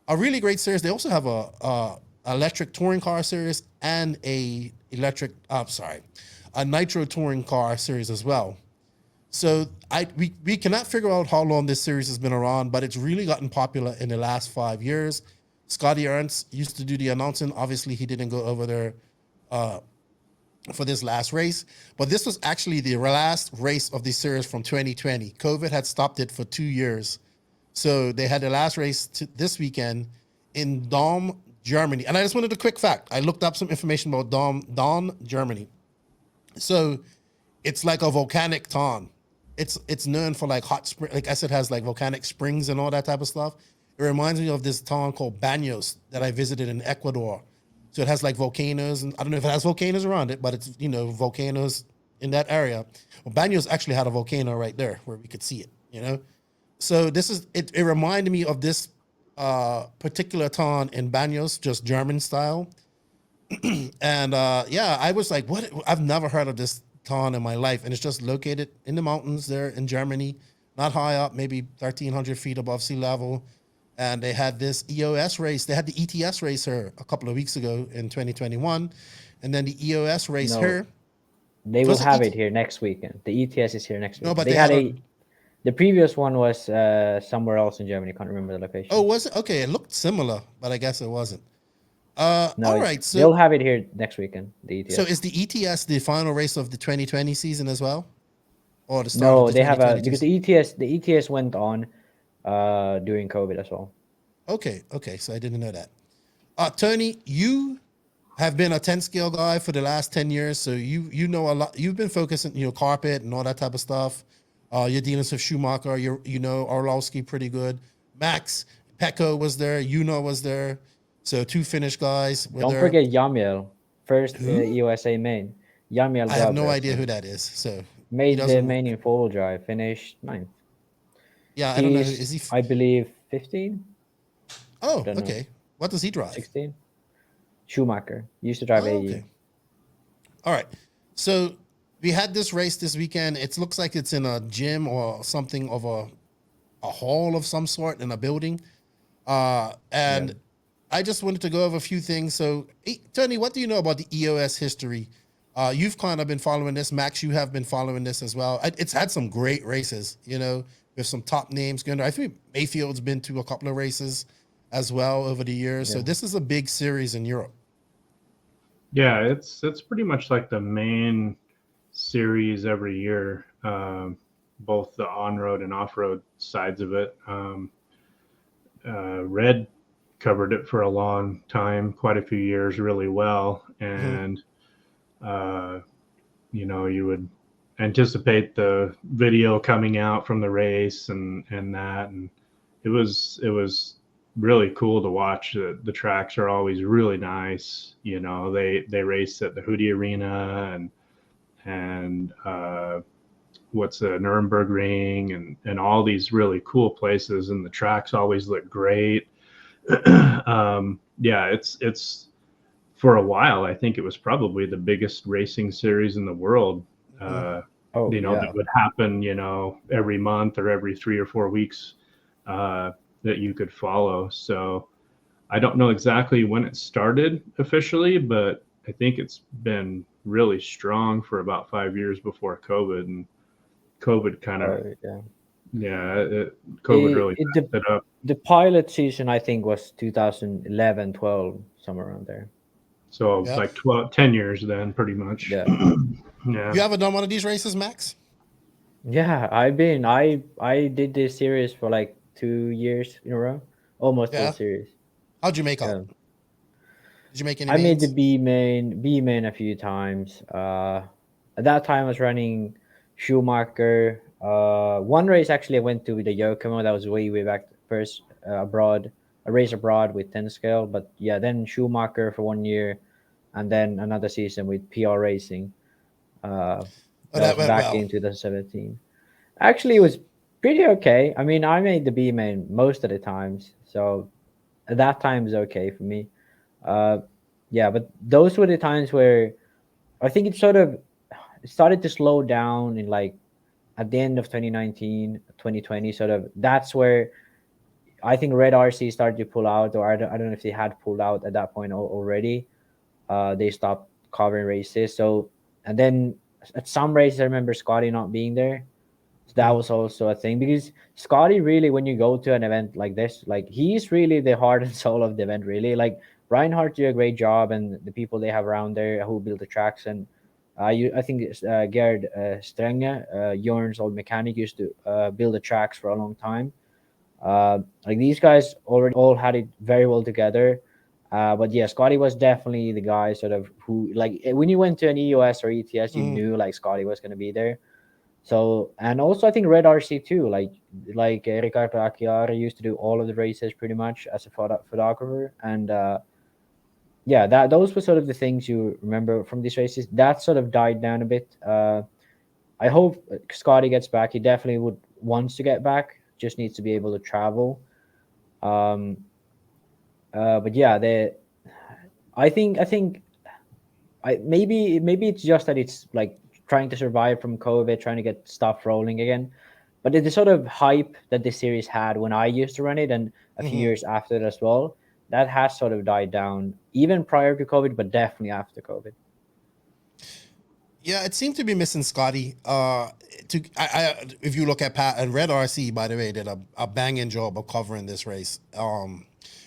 a really great series. They also have a electric touring car series and a nitro touring car series as well. So we cannot figure out how long this series has been around, but it's really gotten popular in the last 5 years. Scotty Ernst used to do the announcing. Obviously, he didn't go over there for this last race, but this was actually the last race of the series from 2020. COVID had stopped it for 2 years. So they had the last race this weekend in Daun, Germany. And I just wanted a quick fact. I looked up some information about Daun, Germany. So it's like a volcanic town. It's known for like hot spring, like I said, has like volcanic springs and all that type of stuff. It reminds me of this town called Baños that I visited in Ecuador. So it has like volcanoes, and I don't know if it has volcanoes around it, but it's, volcanoes in that area. Well, Baños actually had a volcano right there where we could see it, So this is, it reminded me of this particular town in Baños, just German style. And I was like, what? I've never heard of this town in my life. And it's just located in the mountains there in Germany, not high up, maybe 1,300 feet above sea level. And they had this EOS race. They had the ETS race here a couple of weeks ago in 2021. And then the EOS race here. They will have it here next weekend. The ETS is here next week. No, but they had the previous one was somewhere else in Germany. Can't remember the location. Oh, was it? Okay, it looked similar, but I guess it wasn't. No, all right. So they'll have it here next weekend. The ETS. So is the ETS the final race of the 2020 season as well, or the start? No, they have because the ETS went on during COVID as well. Okay. So I didn't know that. Tony, you have been a 10 scale guy for the last 10 years, so you know a lot. You've been focusing, carpet and all that type of stuff. You're dealing with Schumacher. You know Orlowski pretty good. Max Pecco was there. Was there. So 2 Finnish guys. Don't forget Yamiel, first USA main. Yamiel. I have no idea who that is. So made the main in 4-wheel drive, finished 9th. Yeah, I don't know. Is he? I believe 15. Oh, okay. What does he drive? 16. Schumacher used to drive AE. Okay. All right. So we had this race this weekend. It looks like it's in a gym or something of a hall of some sort in a building. I just wanted to go over a few things. So, Tony, what do you know about the EOS history? You've kind of been following this. Max, you have been following this as well. It's had some great races, with some top names going. I think Mayfield's been to a couple of races as well over the years. So this is a big series in Europe. Yeah, it's pretty much like the main series every year, both the on-road and off-road sides of it. Red covered it for a long time, quite a few years, really well, and you would anticipate the video coming out from the race and that, and it was really cool to watch. The tracks are always really nice. They race at the Hudi Arena and what's the Nuremberg Ring and all these really cool places, and the tracks always look great. It's for a while, I think it was probably the biggest racing series in the world. That would happen, every month or every 3 or 4 weeks that you could follow. So I don't know exactly when it started officially, but I think it's been really strong for about 5 years before COVID, and COVID kind of, COVID really messed it up. The pilot season, I think, was 2011, 12, somewhere around there. So like 10 years then, pretty much. Yeah. Yeah. You ever done one of these races, Max? Yeah, I did this series for like 2 years in a row, almost full series. How'd you make up? Did you make any? I made the B main a few times. At that time, I was running Schumacher. One race actually I went to the Yokomo. That was way back first abroad. A race abroad with 10 scale, but then Schumacher for 1 year, and then another season with PR Racing. That was back in 2017. Actually, it was pretty okay. I mean, I made the B main most of the times, so at that time is okay for me. But those were the times where I think it started to slow down in like at the end of 2019, 2020. That's where I think Red RC started to pull out, or I don't know if they had pulled out at that point already. They stopped covering races. So, and then at some races, I remember Scotty not being there. So that was also a thing, because Scotty really, when you go to an event like this, like he's really the heart and soul of the event, really. Like Reinhardt did a great job, and the people they have around there who build the tracks. And I think Gerd Strenge, Jorn's old mechanic, used to build the tracks for a long time. Like these guys already all had it very well together. But Scotty was definitely the guy who, like, when you went to an EOS or ETS, you knew like Scotty was going to be there. So, and also I think Red RC too, like Ricardo Acchiari used to do all of the races pretty much as a photographer. And those were sort of the things you remember from these races. That sort of died down a bit. I hope Scotty gets back. He definitely wants to get back, just needs to be able to travel. I think maybe it's just that it's like trying to survive from COVID, trying to get stuff rolling again. But the sort of hype that the series had when I used to run it, and a few years after it as well, that has sort of died down, even prior to COVID, but definitely after COVID. Yeah, it seemed to be missing Scotty. If you look at Pat and Red RC, by the way, did a banging job of covering this race.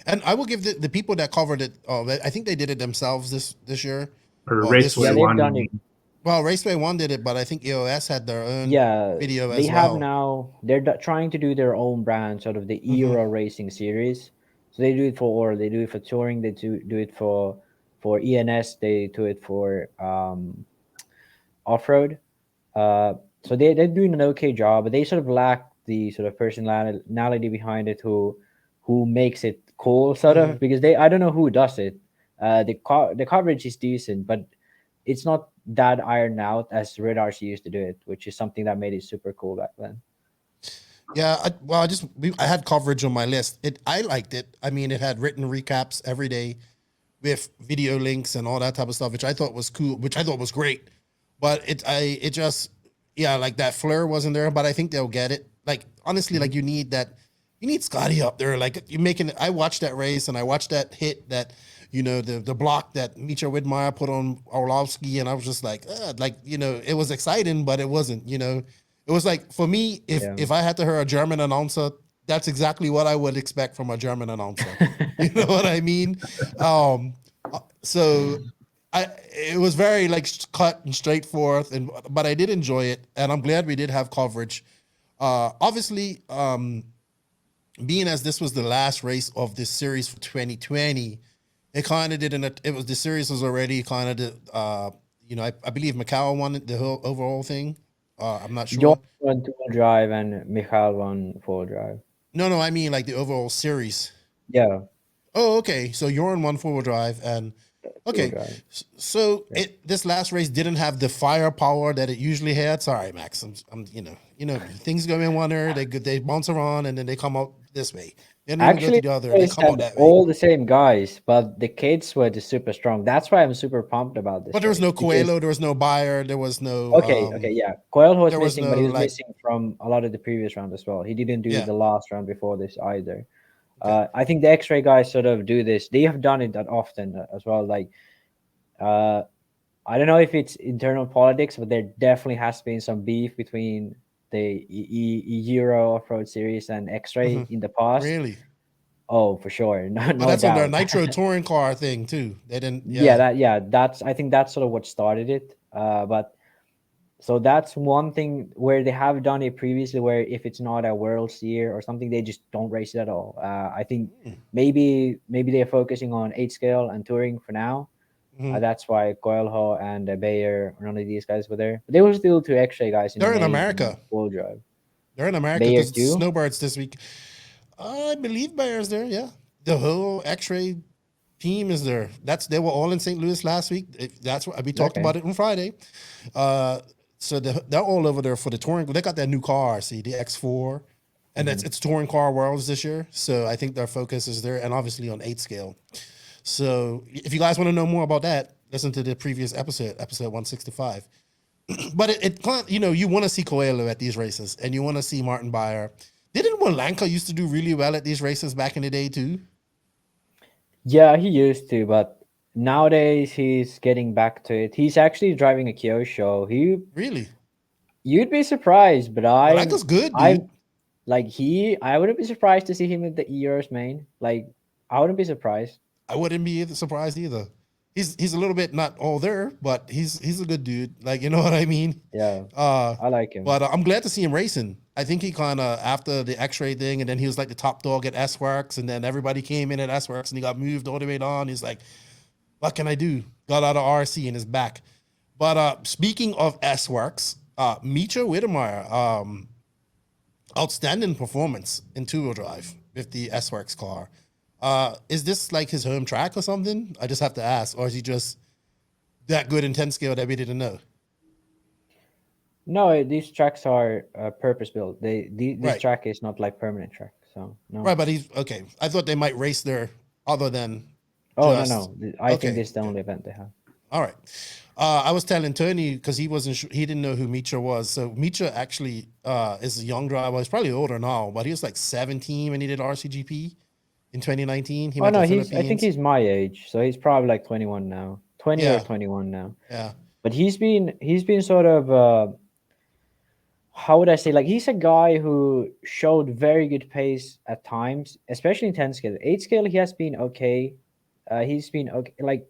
And I will give the people that covered it. I think they did it themselves this year. Or Raceway One. Done it. Well, Raceway One did it, but I think EOS had their own video as well. They have now. They're trying to do their own brand, sort of the Euro Racing series. So they do it for touring. They do it for ENS. They do it for off-road. So they're doing an okay job, but they sort of lack the sort of personality behind it who makes it cool, sort of, because I don't know who does it. The coverage is decent, but it's not that ironed out as Red RC used to do it, which is something that made it super cool back then. Yeah, I had coverage on my list. I liked it. I mean, it had written recaps every day with video links and all that type of stuff, which I thought was cool, which I thought was great. But it just like that flair wasn't there. But I think they'll get it. Like honestly, like you need that You need Scotty up there. Like you making. I watched that race and I watched that hit that the block that Micha Widmeyer put on Orlovsky, and I was just like, it was exciting, but it wasn't. It was like for me, if I had to hear a German announcer, that's exactly what I would expect from a German announcer. You know what I mean? So it was very like cut and straightforward, but I did enjoy it, and I'm glad we did have coverage. Obviously, being as this was the last race of this series for 2020, it kind of didn't. It was the series was already kind of I believe Macau won the whole overall thing. I'm not sure. John won two-wheel drive and Michael won four-wheel drive. No, I mean like the overall series. Yeah. Oh, okay. So Jorn won four-wheel drive, and okay. So this last race didn't have the firepower that it usually had. Sorry, Max. I'm things go in one area, they bounce around, and then they come out this way. Then Actually, go to the other, they come out that way. all the same guys, but the kids were just super strong. That's why I'm super pumped about this. But there was no Coelho, there was no Bayer, there was no. Okay, yeah. Coelho was missing, but he was like, missing from a lot of the previous round as well. He didn't do the last round before this either. Okay. I think the X-ray guys sort of do this. They have done it that often as well. Like, I don't know if it's internal politics, but there definitely has been some beef between the Euro Off-Road Series and X-Ray in the past. Really? Oh, for sure. No that's doubt. on their Nitro touring car thing too. They didn't. I think that's sort of what started it. But so that's one thing where they have done it previously, where if it's not a World's year or something, they just don't race it at all. I think maybe they're focusing on 8 scale and touring for now. That's why Coelho and Bayer, none of these guys were there. But they were still 2 X-ray guys. They're in America. Full drive. They're in America because Snowbirds this week. I believe Bayer's there. Yeah, the whole X-ray team is there. They were all in St. Louis last week. That's what we talked about it on Friday. So they're all over there for the touring. They got that new car, the X4, and it's touring car worlds this year. So I think their focus is there, and obviously on 8 scale. So if you guys want to know more about that, listen to the previous episode 165. But you want to see Coelho at these races, and you want to see Martin Bayer. Didn't Wolanka used to do really well at these races back in the day too? Yeah, he used to, but nowadays he's getting back to it. He's actually driving a Kyosho. Really? You'd be surprised, but Wolanka's good, dude. I wouldn't be surprised to see him at the EOS main. Like, I wouldn't be surprised. I wouldn't be surprised either. He's a little bit not all there, but he's a good dude. Like, you know what I mean? Yeah. I like him. But I'm glad to see him racing. I think he kind of, after the X-ray thing, and then he was like the top dog at S-Works, and then everybody came in at S-Works, and he got moved all the way on. He's like, what can I do? Got out of RC and is back. But speaking of S-Works, Micha Widmeyer, outstanding performance in two-wheel drive with the S-Works car. Is this like his home track or something? I just have to ask. Or is he just that good in 10 scale that we didn't know? No, these tracks are purpose-built. This track is not like permanent track. So, no. Right, but he's okay. I thought they might race there other than. No. I think this is the only event they have. All right. I was telling Tony because he didn't know who Micha was. So Micha actually is a young driver. He's probably older now, but he was like 17 when he did RCGP in 2019. I think he's my age, so he's probably like 21 now, 20 or 21 now. Yeah. But he's been sort of how would I say, like, he's a guy who showed very good pace at times, especially in 10 scale. 8 scale, he has been okay. He's been okay. Like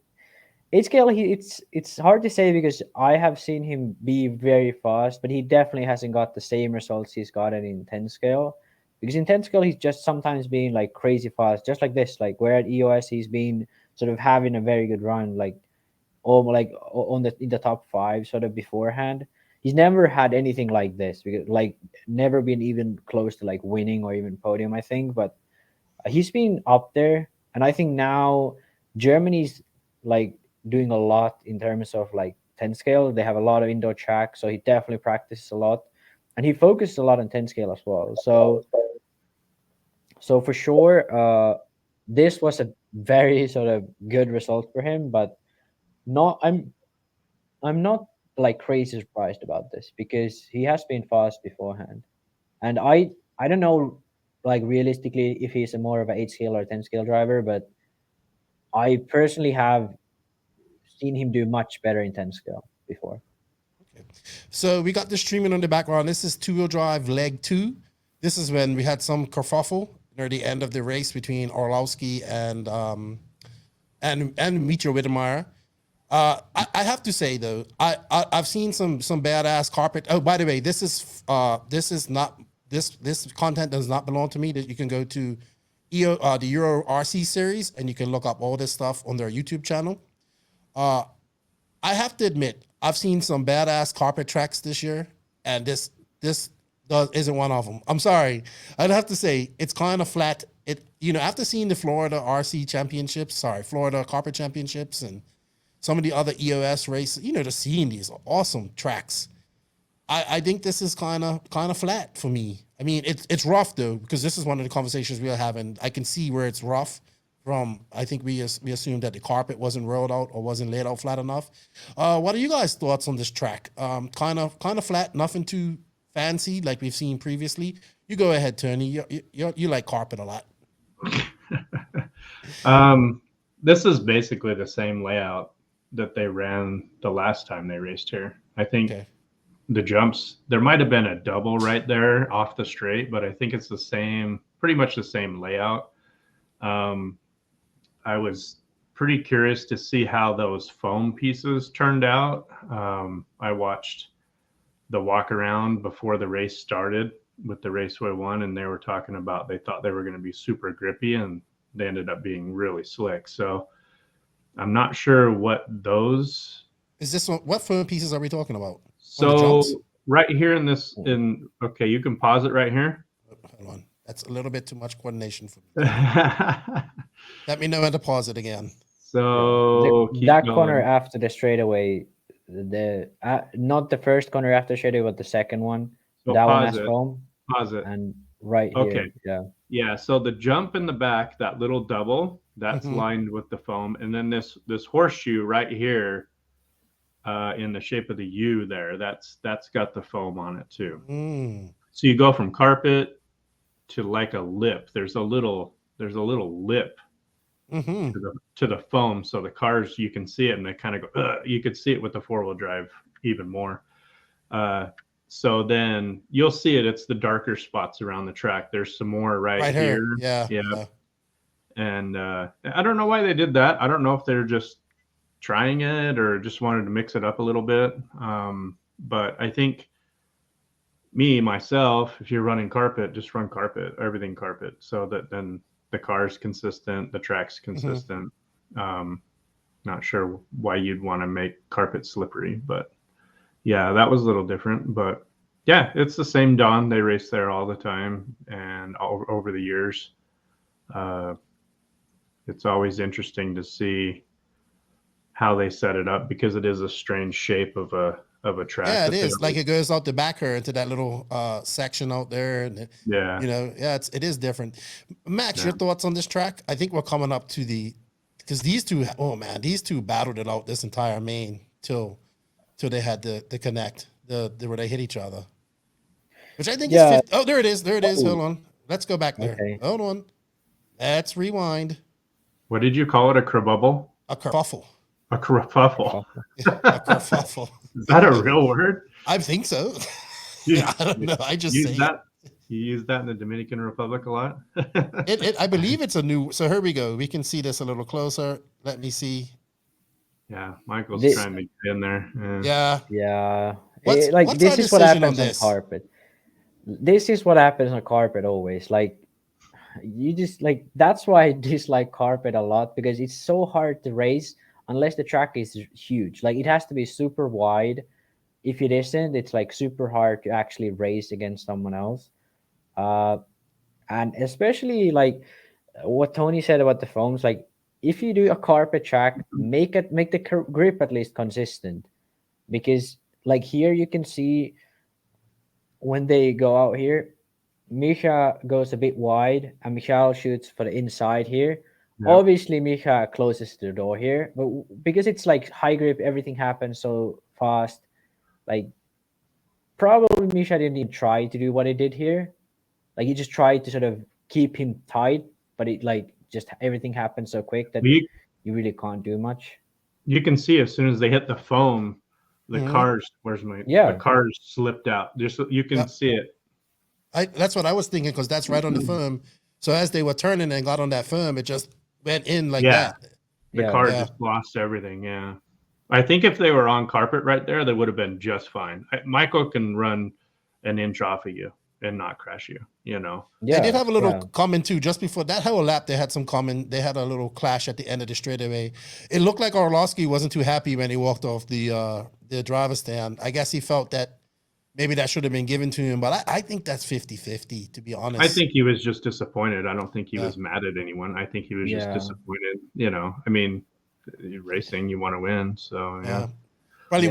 8 scale, it's hard to say because I have seen him be very fast, but he definitely hasn't got the same results he's gotten in 10 scale. Because in 10 scale, he's just sometimes being like crazy fast, just like this. Like where at EOS, he's been sort of having a very good run, like in the top 5 sort of beforehand. He's never had anything like this, because like never been even close to like winning or even podium, I think. But he's been up there, and I think now Germany's like doing a lot in terms of like 10 scale. They have a lot of indoor tracks, so he definitely practices a lot, and he focuses a lot on 10 scale as well. So for sure, this was a very sort of good result for him, but I'm not like crazy surprised about this because he has been fast beforehand, and I don't know like realistically if he's a more of a 8 scale or 10 scale driver, but I personally have seen him do much better in 10 scale before. So we got this streaming on the background. This is 2-wheel drive leg 2. This is when we had some kerfuffle near the end of the race between Orlowski and Mitchell Wittemeyer. I have to say though, I've seen some badass carpet. Oh, by the way, this is not this content does not belong to me. That you can go to the Euro RC series and you can look up all this stuff on their YouTube channel. I have to admit, I've seen some badass carpet tracks this year, and this isn't one of them. I'm sorry, I'd have to say it's kind of flat. After seeing the Florida Carpet Championships, and some of the other EOS races, just seeing these awesome tracks, I think this is kind of flat for me. I mean, it's rough though, because this is one of the conversations we are having. I can see where it's rough. I think we assumed that the carpet wasn't rolled out or wasn't laid out flat enough. What are you guys' thoughts on this track? Kind of flat, nothing too fancy like we've seen previously. You go ahead, Tony. You like carpet a lot. This is basically the same layout that they ran the last time they raced here. I think the jumps, there might have been a double right there off the straight, but I think it's pretty much the same layout. I was pretty curious to see how those foam pieces turned out. I watched the walk around before the race started with the Raceway 1, and they were talking about they thought they were going to be super grippy, and they ended up being really slick. So I'm not sure what those. Is this one? What foam pieces are we talking about? So right here in this, okay, you can pause it right here. Hold on. That's a little bit too much coordination for me. Let me know when to pause it again. So that corner after the straightaway, not the first corner after straightaway, but the second one. So that one has foam. Pause it. And right here. Okay. Yeah. So the jump in the back, that little double, that's lined with the foam, and then this horseshoe right here, in the shape of the U there, that's got the foam on it too. So you go from carpet to like a lip. There's a little lip to the foam, so the cars, you can see it and they kind of go, you could see it with the 4-wheel drive even more. So then you'll see it's the darker spots around the track. There's some more right here. Yeah. And I don't know why they did that. I don't know if they're just trying it or just wanted to mix it up a little bit. But I think myself, if you're running carpet, just run carpet, everything carpet, so that then the car's consistent, the track's consistent. Not sure why you'd want to make carpet slippery, but yeah, that was a little different. But yeah, it's the same Daun. They race there all the time, and over the years, it's always interesting to see how they set it up, because it is a strange shape of a track. Yeah, it is. Like it goes out the back here into that little section out there, and it is different. Max, your thoughts on this track? I think we're coming up to because these two battled it out this entire main till they had the connect, where they hit each other, which I think is 50. Oh, there it is. Hold on, let's go back there. Okay. Hold on, let's rewind. What did you call it? A kerfuffle? A kerfuffle. A kerfuffle. A kerfuffle. Is that a real word? I think so. I don't know. I just say that. You use that in the Dominican Republic a lot? I believe it's a new. So here we go. We can see this a little closer. Let me see. Yeah, Michael's trying to get in there. Yeah. This is what happens on carpet. This is what happens on carpet always. Like, you just that's why I dislike carpet a lot, because it's so hard to race unless the track is huge. Like, it has to be super wide. If it isn't, it's like super hard to actually race against someone else. And especially like what Tony said about the foams, like if you do a carpet track, make the grip at least consistent, because like here you can see when they go out here, Misha goes a bit wide and Michael shoots for the inside here. Yeah. Obviously, Misha closes the door here, but because it's like high grip, everything happens so fast. Like, probably Misha didn't even try to do what he did here. Like, he just tried to sort of keep him tight, but it like just everything happens so quick that You, you really can't do much. you can see as soon as they hit the foam, the cars. The cars slipped out. Just you can see it. That's what I was thinking, because that's right on the foam. So as they were turning and got on that foam, it just went in like that. The car just lost everything. Yeah. I think if they were on carpet right there, they would have been just fine. Michael can run an inch off of you and not crash you, you know? They did have a little comment too, just before that whole lap. They had some comment. They had a little clash at the end of the straightaway. It looked like Orlovsky wasn't too happy when he walked off the driver's stand. I guess he felt that maybe that should have been given to him, but I think that's 50-50, to be honest. I think he was just disappointed. I don't think he was mad at anyone. I think he was just disappointed. You know, I mean, racing, you want to win, so yeah. Probably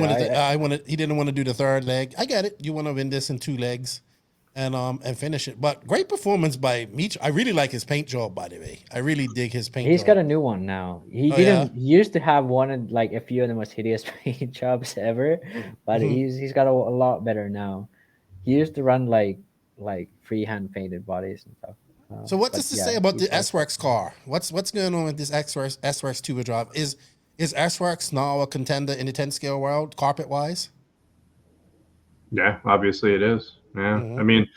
he didn't want to do the third leg. I get it. You want to win this in 2 legs and finish it. But great performance by Meech. I really like his paint job, by the way. I really dig his paint job. He's got a new one now. He he used to have one of like a few of the most hideous paint jobs ever, but he's got a lot better now. He used to run like freehand painted bodies and stuff. So what's this to say about the S-Works car? What's going on with this S-Works two-wheel drive? Is S-Works now a contender in the 10 scale world, carpet wise? Yeah, obviously it is. Yeah, I mean,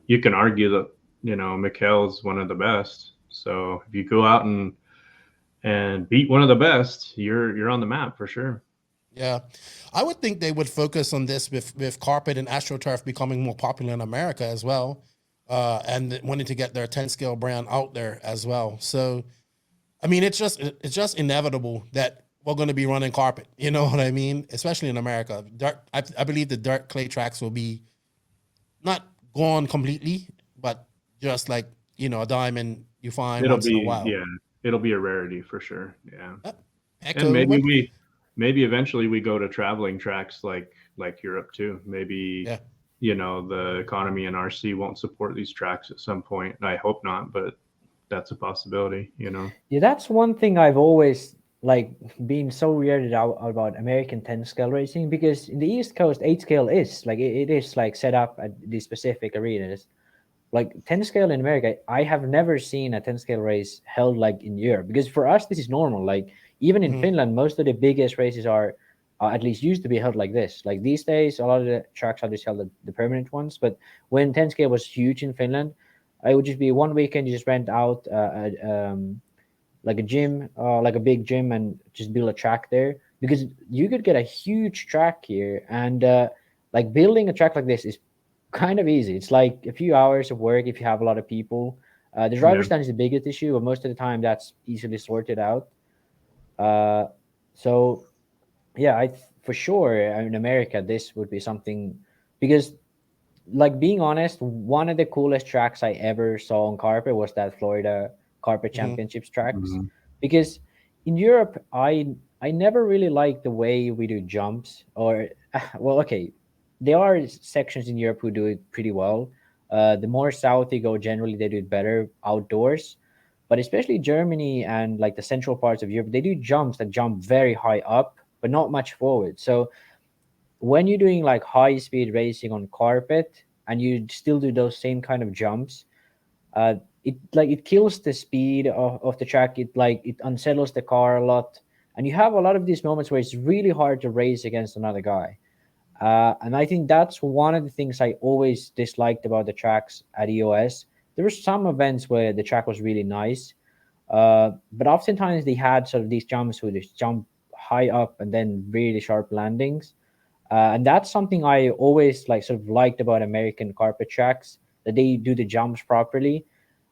you can argue that Mikhail's one of the best. So if you go out and beat one of the best, you're on the map for sure. Yeah, I would think they would focus on this with carpet and AstroTurf becoming more popular in America as well. And wanting to get their 10 scale brand out there as well. So, I mean, it's just inevitable that we're going to be running carpet. You know what I mean? Especially in America. Dirt, I believe the dirt clay tracks will be not gone completely, but just like, a diamond you find once in a while. Yeah, it'll be a rarity for sure. Yeah. Echo, and maybe eventually we go to traveling tracks like Europe too. Maybe the economy in RC won't support these tracks at some point. I hope not, but that's a possibility, Yeah, that's one thing I've always been so weirded out about American 10 scale racing, because in the East Coast 8 scale is it is set up at these specific arenas. 10 scale in America, I have never seen a 10 scale race held like in Europe, because for us this is normal. Even in Finland, most of the biggest races are at least used to be held like this. These days, a lot of the tracks are just held the permanent ones. But when 10 scale was huge in Finland, it would just be one weekend you just rent out a gym, like a big gym, and just build a track there, because you could get a huge track here. And building a track like this is kind of easy. It's like a few hours of work if you have a lot of people. The driver stand is the biggest issue, but most of the time that's easily sorted out. So yeah, for sure in America this would be something, because being honest, one of the coolest tracks I ever saw on carpet was that Florida Carpet Championships tracks. Because in Europe I never really liked the way we do jumps, or there are sections in Europe who do it pretty well. The more south you go, generally they do it better outdoors, but especially Germany and the central parts of Europe, they do jumps that jump very high up but not much forward. So when you're doing high speed racing on carpet and you still do those same kind of jumps, it kills the speed of the track. It unsettles the car a lot, and you have a lot of these moments where it's really hard to race against another guy. And I think that's one of the things I always disliked about the tracks at EOS. There were some events where the track was really nice, but oftentimes they had sort of these jumps where they jump high up and then really sharp landings. And that's something I always liked about American carpet tracks, that they do the jumps properly.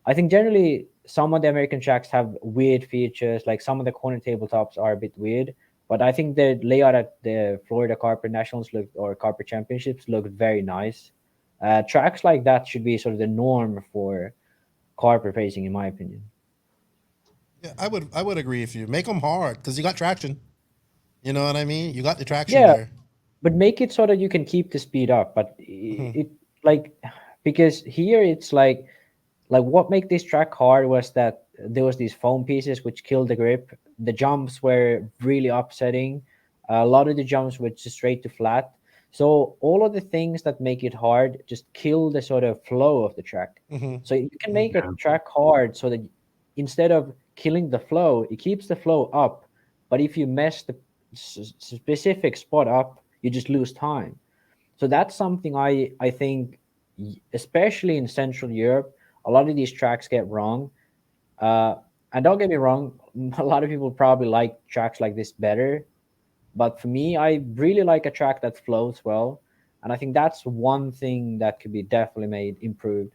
I think generally some of the American tracks have weird features, some of the corner tabletops are a bit weird, but I think the layout at the Florida Carpet Nationals or Carpet Championships looked very nice. Tracks like that should be sort of the norm for carpet racing, in my opinion. Yeah, I would agree with you. Make them hard, because you got traction. You know what I mean? You got the traction there. But make it so that you can keep the speed up. But because here it's what made this track hard was that there was these foam pieces which killed the grip. The jumps were really upsetting. A lot of the jumps were just straight to flat. So all of the things that make it hard just kill the sort of flow of the track. Mhm. So you can make a track hard so that instead of killing the flow, it keeps the flow up. But if you mess the specific spot up, you just lose time. So that's something I think, especially in Central Europe, a lot of these tracks get wrong. And don't get me wrong, a lot of people probably like tracks like this better. But for me, I really like a track that flows well, and I think that's one thing that could be definitely made improved.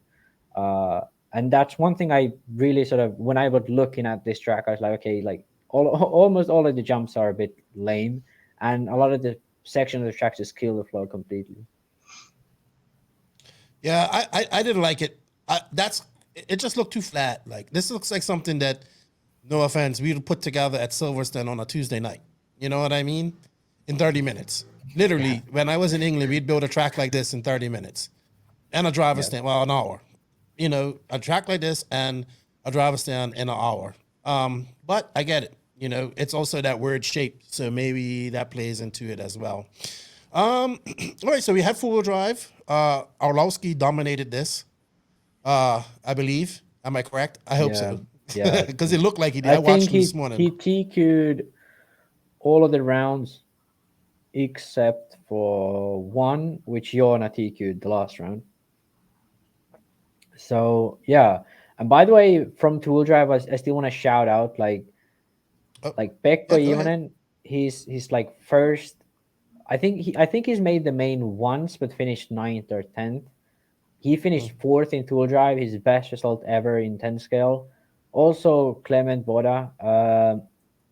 Uh, and that's one thing I really sort of, when I was looking at this track, I was like, okay, like almost all of the jumps are a bit lame, and a lot of the section of the track just kill the flow completely. Yeah, I didn't like it. It just looked too flat. Like this looks like something that, no offense, we'd put together at Silverstone on a Tuesday night. You know what I mean? In 30 minutes. Literally, when I was in England, we'd build a track like this in 30 minutes. And a driver's stand, well, an hour. You know, a track like this and a driver's stand in an hour. But I get it. You know, it's also that weird shape. So maybe that plays into it as well. All right, so we had four-wheel drive. Orlowski dominated this, I believe. Am I correct? I hope so. Yeah. Because it looked like he did. I I watched think him this morning. he TQ'd all of the rounds except for one, which Jona TQ'd the last round. So yeah, and by the way, from Tool Drive, I still want to shout out like Pekko Ivonen. He's like first. I think he's made the main once, but finished 9th or 10th. He finished 4th in Tool Drive, his best result ever in 10 scale. Also, Clement Boda,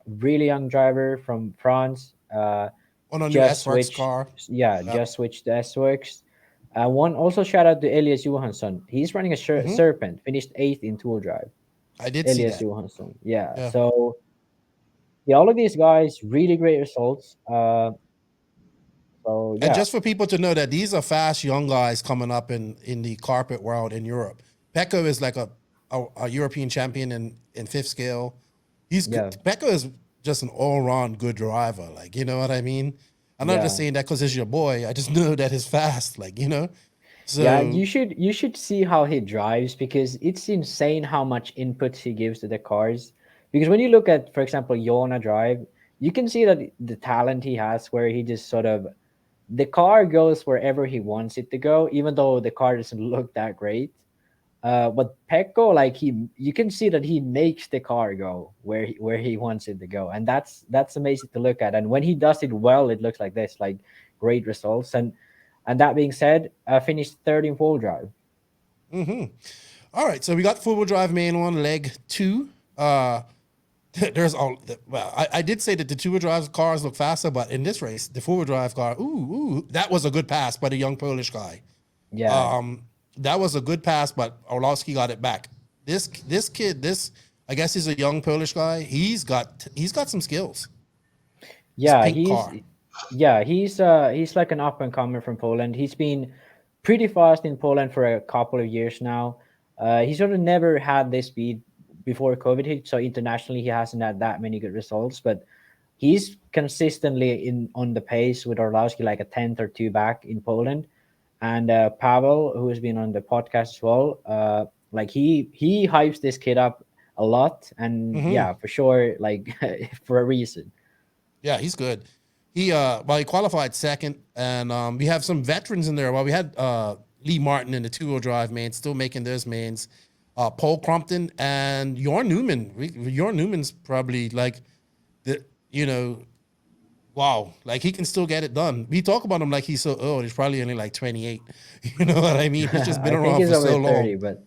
really young driver from France. On a new S-Works car. Just switched to S-Works. One also shout out to Elias Johansson. He's running a Serpent, finished 8th in Tool Drive. I did Elias see that. Johansson. Yeah. So yeah, all of these guys, really great results. So, yeah. And just for people to know that these are fast young guys coming up in the carpet world in Europe. Pekko is like a European champion in 5th scale. He's good. Pekko is just an all-round good driver. Like, you know what I mean? I'm not just saying that because he's your boy. I just know that he's fast. Like, you know? So, yeah, you should see how he drives, because it's insane how much input he gives to the cars. Because when you look at, for example, Jona drive, you can see that the talent he has, where he just sort of, the car goes wherever he wants it to go, even though the car doesn't look that great. But Pekko, like you can see that he makes the car go where he wants it to go, and that's amazing to look at. And when he does it well, it looks like this, like great results. And that being said, finished 3rd in 4-wheel drive. All right, so we got 4-wheel drive main one, leg 2. There's all well. I did say that the 2-wheel drive cars look faster, but in this race, the 4-wheel drive car, that was a good pass by the young Polish guy. Yeah. That was a good pass, but Orlowski got it back. This kid, I guess he's a young Polish guy. He's got some skills. Yeah, he's like an up and comer from Poland. He's been pretty fast in Poland for a couple of years now. He sort of never had this speed before COVID hit, so internationally he hasn't had that many good results, but he's consistently on the pace with Orlowski, like a 10th or 2 back in Poland. And Pavel, who has been on the podcast as well, like he hypes this kid up a lot, and yeah, for sure, like for a reason. Yeah, he's good. He qualified 2nd, and we have some veterans in there. Well, we had Lee Martin in the 2-wheel drive mains, still making those mains. Paul Crumpton and Jorn Newman. Jorn Newman's probably like wow, like he can still get it done. We talk about him like he's so old. He's probably only like 28. You know what I mean? He's just been around for so 30, long. But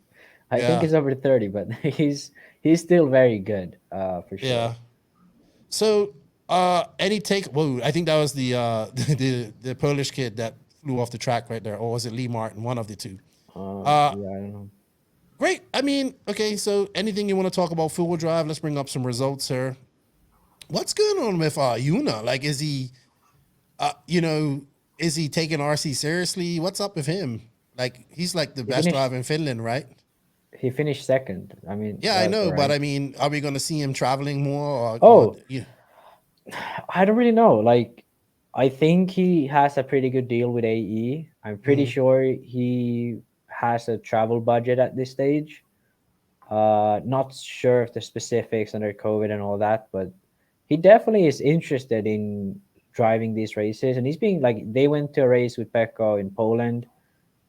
I think he's over 30, but he's still very good, for sure. Yeah. So any take? Whoa, I think that was the Polish kid that flew off the track right there, or was it Lee Martin? One of the two. I don't know. Great. I mean, okay. So anything you want to talk about 4-wheel drive? Let's bring up some results here. What's going on with Yuna? Like, is he, is he taking RC seriously? What's up with him? Like, he's like the best driver in Finland, right? He finished 2nd. I mean, yeah, I know, but I mean, are we going to see him traveling more? I don't really know. Like, I think he has a pretty good deal with AE. I'm pretty sure he has a travel budget at this stage. Not sure of the specifics under COVID and all that, but he definitely is interested in driving these races. And he's being like, they went to a race with Pecco in Poland.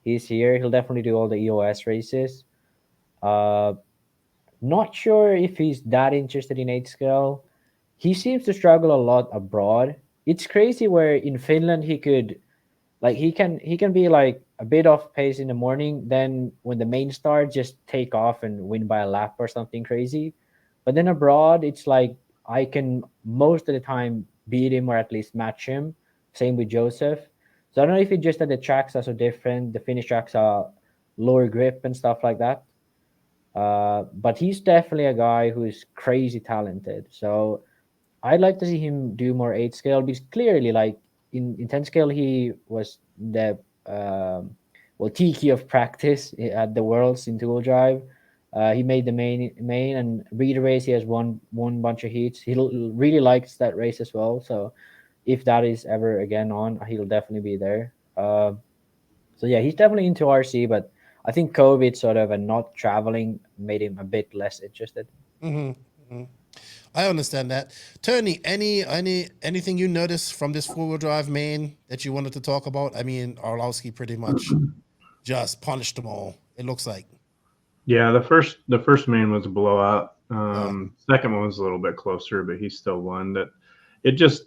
He's here. He'll definitely do all the EOS races. Uh, Not sure if he's that interested in 8 scale. He seems to struggle a lot abroad. It's crazy where in Finland he could like he can be like a bit off pace in the morning, then when the main star just take off and win by a lap or something crazy. But then abroad it's like I can most of the time beat him or at least match him. Same with Joseph. So I don't know if it's just that the tracks are so different, the Finnish tracks are lower grip and stuff like that. But he's definitely a guy who is crazy talented. So I'd like to see him do more 8 scale because clearly, like in 10 scale, he was the tiki of practice at the Worlds in two-wheel drive. He made the main and read race. He has won bunch of heats. Really likes that race as well. So if that is ever again on, he'll definitely be there. So yeah, he's definitely into RC, but I think COVID sort of and not traveling made him a bit less interested. I understand that. Tony, anything you noticed from this 4-wheel drive main that you wanted to talk about? I mean, Orlowski pretty much just punished them all. It looks like. Yeah, the first main was a blowout. Second one was a little bit closer, but he still won. That it just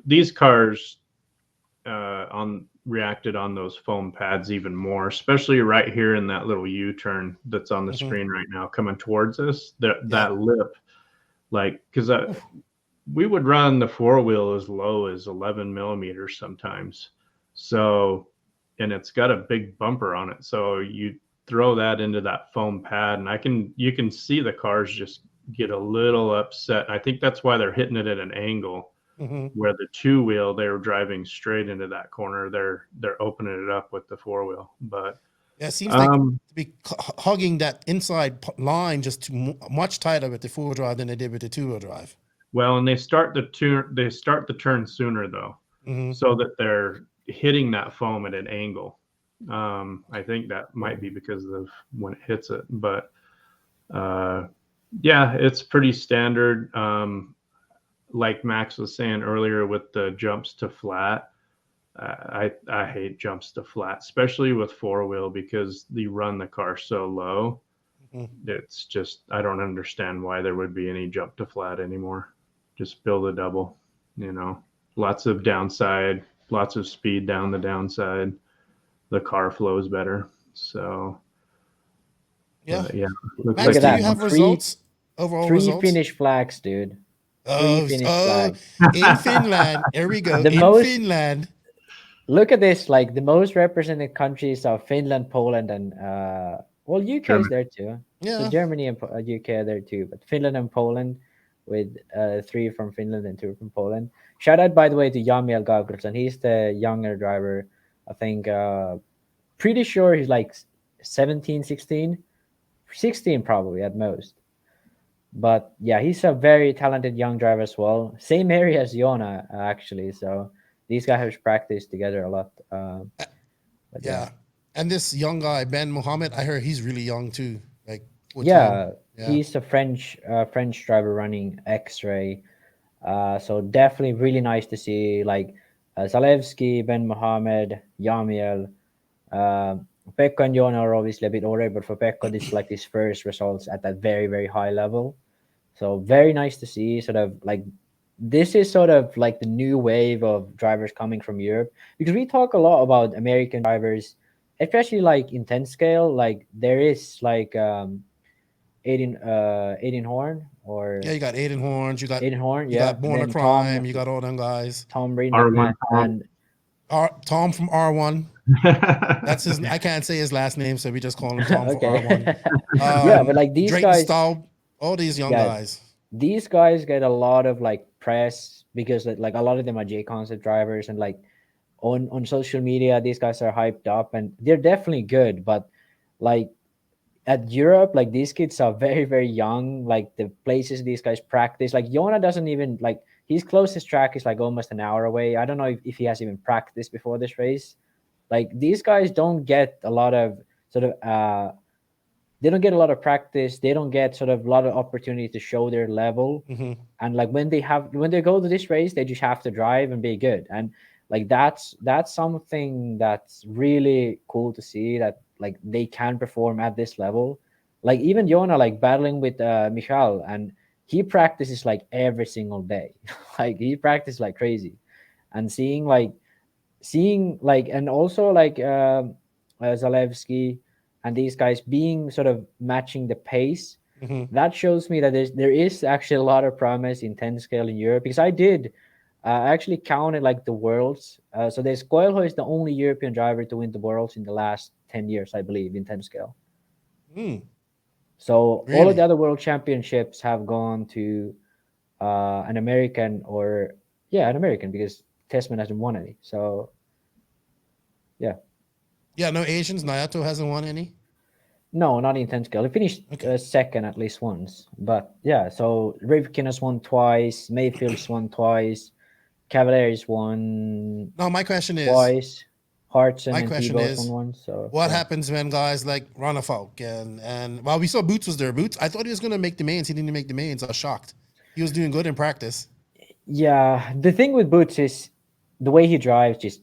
these cars reacted on those foam pads even more, especially right here in that little U-turn that's on the screen right now coming towards us. That lip, like, because we would run the 4-wheel as low as 11 millimeters sometimes. So, and it's got a big bumper on it. So you throw that into that foam pad, and you can see the cars just get a little upset. I think that's why they're hitting it at an angle. Where the 2-wheel, they were driving straight into that corner. They're opening it up with the 4-wheel, but yeah, it seems like to be hugging that inside line just much tighter with the 4-wheel drive than they did with the 2-wheel drive. Well, and they start the turn sooner though, so that they're hitting that foam at an angle. I think that might be because of when it hits it, but yeah, it's pretty standard. Like Max was saying earlier with the jumps to flat, I hate jumps to flat, especially with 4-wheel because you run the car so low. It's just, I don't understand why there would be any jump to flat anymore. Just build a double, lots of downside, lots of speed down the downside. The car flows better. So yeah. Look Max, at that. Do you have results? Overall three results? Finnish flags, dude. In Finland. Here we go. Finland. Look at this. Like the most represented countries are Finland, Poland, and UK is there too. Yeah. So Germany and UK are there too, but Finland and Poland with 3 from Finland and 2 from Poland. Shout out, by the way, to Jamiel Gabrielsen. He's the younger driver. I think pretty sure he's like 17, 16 probably at most. But yeah, he's a very talented young driver as well. Same area as Jona, actually. So these guys have practiced together a lot. But yeah. And this young guy, Ben Mohammed, I heard he's really young too. Like 14. Yeah, he's a French driver running X-Ray. So definitely really nice to see like Zalewski, Ben Mohammed, Yamiel. Pekka and Jona are obviously a bit older, but for Pekka, this is like his first results at that very, very high level. So very nice to see. Sort of like this is sort of like the new wave of drivers coming from Europe, because we talk a lot about American drivers, especially like in 10 scale. Like there is like Aiden Horn, or you got Aiden Horns, you got Aiden Horn, you got Born of Crime, you got all them guys. Tom Reed R1 and Tom from R1. That's his. I can't say his last name, so we just call him Tom for R1. Yeah, but like these Drayton guys, Staub, all these young guys. These guys get a lot of like press because like a lot of them are J concept drivers, and like on social media, these guys are hyped up and they're definitely good. But like at Europe, like these kids are very, very young. Like the places these guys practice, like Jona doesn't even like, his closest track is like almost an hour away. I don't know if he has even practiced before this race. Like these guys don't get a lot of sort of they don't get a lot of practice. They don't get sort of a lot of opportunity to show their level. And like when they go to this race, they just have to drive and be good. And like that's something that's really cool to see, that like they can perform at this level. Like even Jonah, like battling with Michal, and he practices like every single day. Like he practices like crazy. And seeing and also like Zalewski and these guys being sort of matching the pace, that shows me that there is actually a lot of promise in 10 scale in Europe. Because I actually counted like the worlds. So there's Coelho is the only European driver to win the worlds in the last 10 years, I believe, in 10 scale. So all of the other world championships have gone to an American, because Tessman hasn't won any. So yeah. Yeah, no Asians. Nayato hasn't won any. No, not in 10 scale. He finished second at least once. But yeah, so Rivkin has won twice. Mayfield's won twice. Cavaliers won. No, my question is twice. Hartson my and question T-Boat is, won once. So what happens when guys like Ronnefolk and well, we saw Boots was there. Boots, I thought he was going to make the mains. He didn't make the mains. I was shocked. He was doing good in practice. Yeah, the thing with Boots is the way he drives just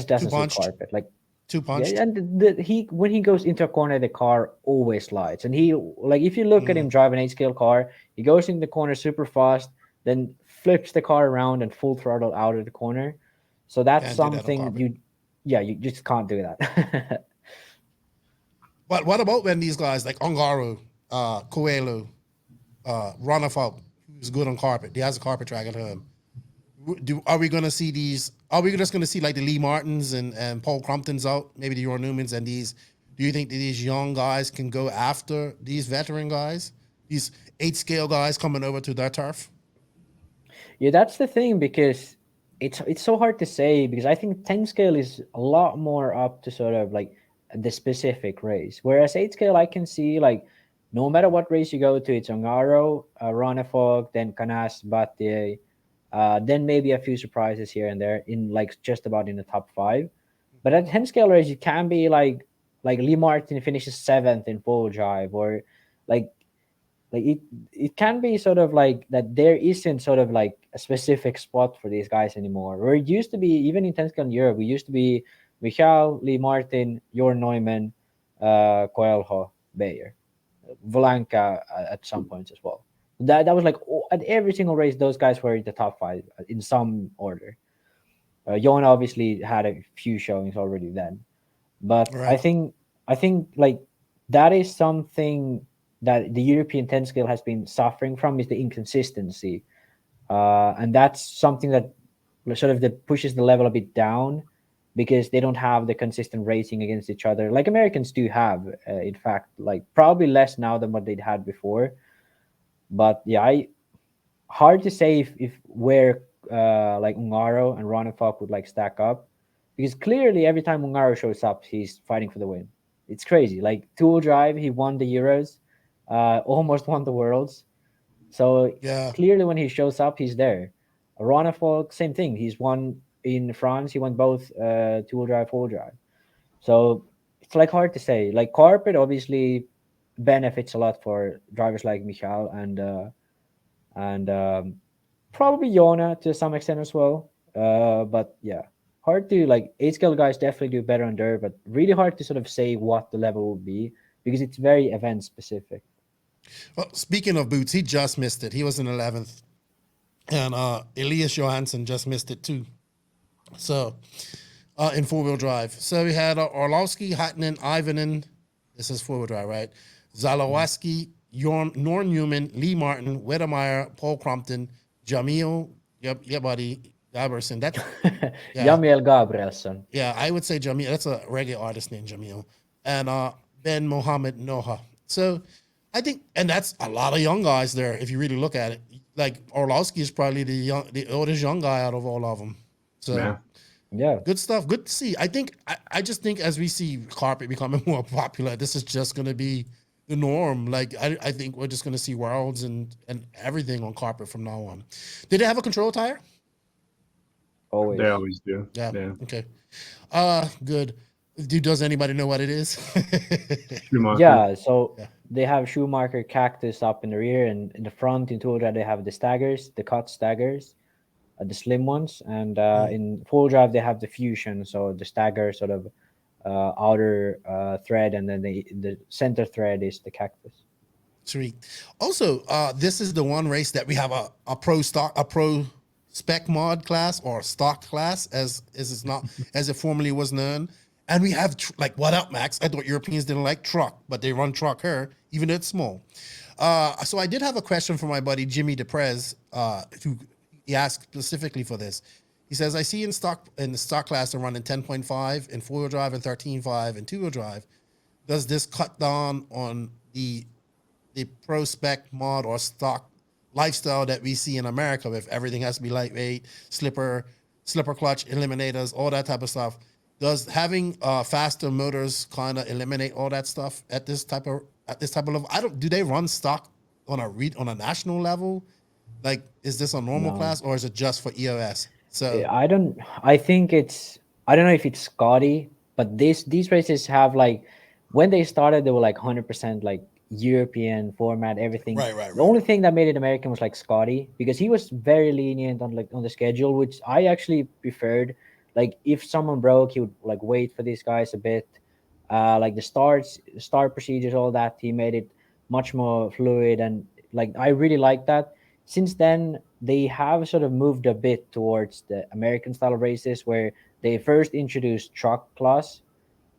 doesn't suit carpet. Like too punched. Yeah, and when he goes into a corner, the car always slides. And he, like, if you look at him drive an 8-scale car, he goes in the corner super fast, then flips the car around and full throttle out of the corner. So that's something you just can't do that. But what about when these guys like Ongaro, Coelho, Ronnefolk, who's good on carpet? He has a carpet track at home. Are we going to see these? Are we just going to see like the Lee Martins and Paul Crumptons out, maybe the Jorn Newmans and these? Do you think that these young guys can go after these veteran guys, these 8-scale guys coming over to their turf? Yeah, that's the thing, because it's so hard to say, because I think 10 scale is a lot more up to sort of like the specific race, whereas 8 scale I can see like no matter what race you go to, it's Ongaro, Ronnefolk, then Canas, Battier. Then maybe a few surprises here and there in like just about in the top 5. But at 10 scale race, it can be like Lee Martin finishes 7th in full drive, or like it can be sort of like that there isn't sort of like a specific spot for these guys anymore. Where it used to be, even in 10 scale in Europe, we used to be Michal, Lee Martin, Jorn Neumann, Coelho, Bayer, Volanka at some points as well. That was like at every single race, those guys were in the top 5 in some order. Jona obviously had a few showings already then, but right. I think like that is something that the European 10 scale has been suffering from, is the inconsistency, and that's something that sort of that pushes the level a bit down, because they don't have the consistent racing against each other like Americans do have. In fact, like probably less now than what they'd had before. But yeah, hard to say if where like Ungaro and Ronnefolk would like stack up, because clearly every time Ungaro shows up, he's fighting for the win. It's crazy. Like two-wheel drive, he won the Euros, almost won the Worlds. So clearly when he shows up, he's there. Ronnefolk, same thing. He's won in France. He won both two-wheel drive, four-wheel drive. So it's like hard to say. Like carpet, obviously benefits a lot for drivers like Michal and probably Jona to some extent as well. But yeah, hard to like 8-scale guys definitely do better on dirt, but really hard to sort of say what the level will be, because it's very event specific. Well, speaking of Boots, he just missed it. He was in 11th, and Elias Johansson just missed it too. So in four-wheel drive. So we had Orlowski, Hattinen, Ivanen. This is four-wheel drive, right? Zalawaski, Jorn Newman, Lee Martin, Wedemeyer, Paul Crumpton, Jamil, buddy, Gabrielson. That's Jamil Gabrielson. Yeah, I would say Jamil. That's a reggae artist named Jamil. And Ben Mohammed Noha. So I think, and that's a lot of young guys there if you really look at it. Like Orlowski is probably the oldest young guy out of all of them. So yeah, good stuff. Good to see. I just think as we see carpet becoming more popular, this is just going to be the norm. Like I think we're just gonna see worlds and everything on carpet from now on. Did they have a control tire? Always. They always do. Yeah. Yeah. Okay. Good. Does anybody know what it is? Schumacher. Yeah, so Yeah. they have Schumacher Cactus up in the rear, and in the front in Tool Drive they have the staggers, the cut staggers, the slim ones, and in Full Drive they have the Fusion, so the stagger sort of outer thread, and then the center thread is the Cactus. Sweet. Also, this is the one race that we have a pro spec mod class or stock class as it's not as it formerly was known. And we have like, what up, Max? I thought Europeans didn't like truck, but they run truck here, even though it's small. So I did have a question for my buddy Jimmy DePrez, who he asked specifically for this. He says, I see in the stock class they're running 10.5 in 4-wheel drive and 13.5 in 2-wheel drive. Does this cut down on the pro spec mod or stock lifestyle that we see in America, with everything has to be lightweight, slipper clutch, eliminators, all that type of stuff? Does having faster motors kind of eliminate all that stuff at this type of level? Do they run stock on a national level? Like, is this a normal class, or is it just for EOS? So I don't know if it's Scotty, but these races have, like, when they started they were like 100% like European format, everything. Right. The only thing that made it American was like Scotty, because he was very lenient on the schedule, which I actually preferred. Like, if someone broke, he would like wait for these guys a bit. Like the start procedures, all that, he made it much more fluid, and like I really like that. Since then, they have sort of moved a bit towards the American style of races, where they first introduced truck class,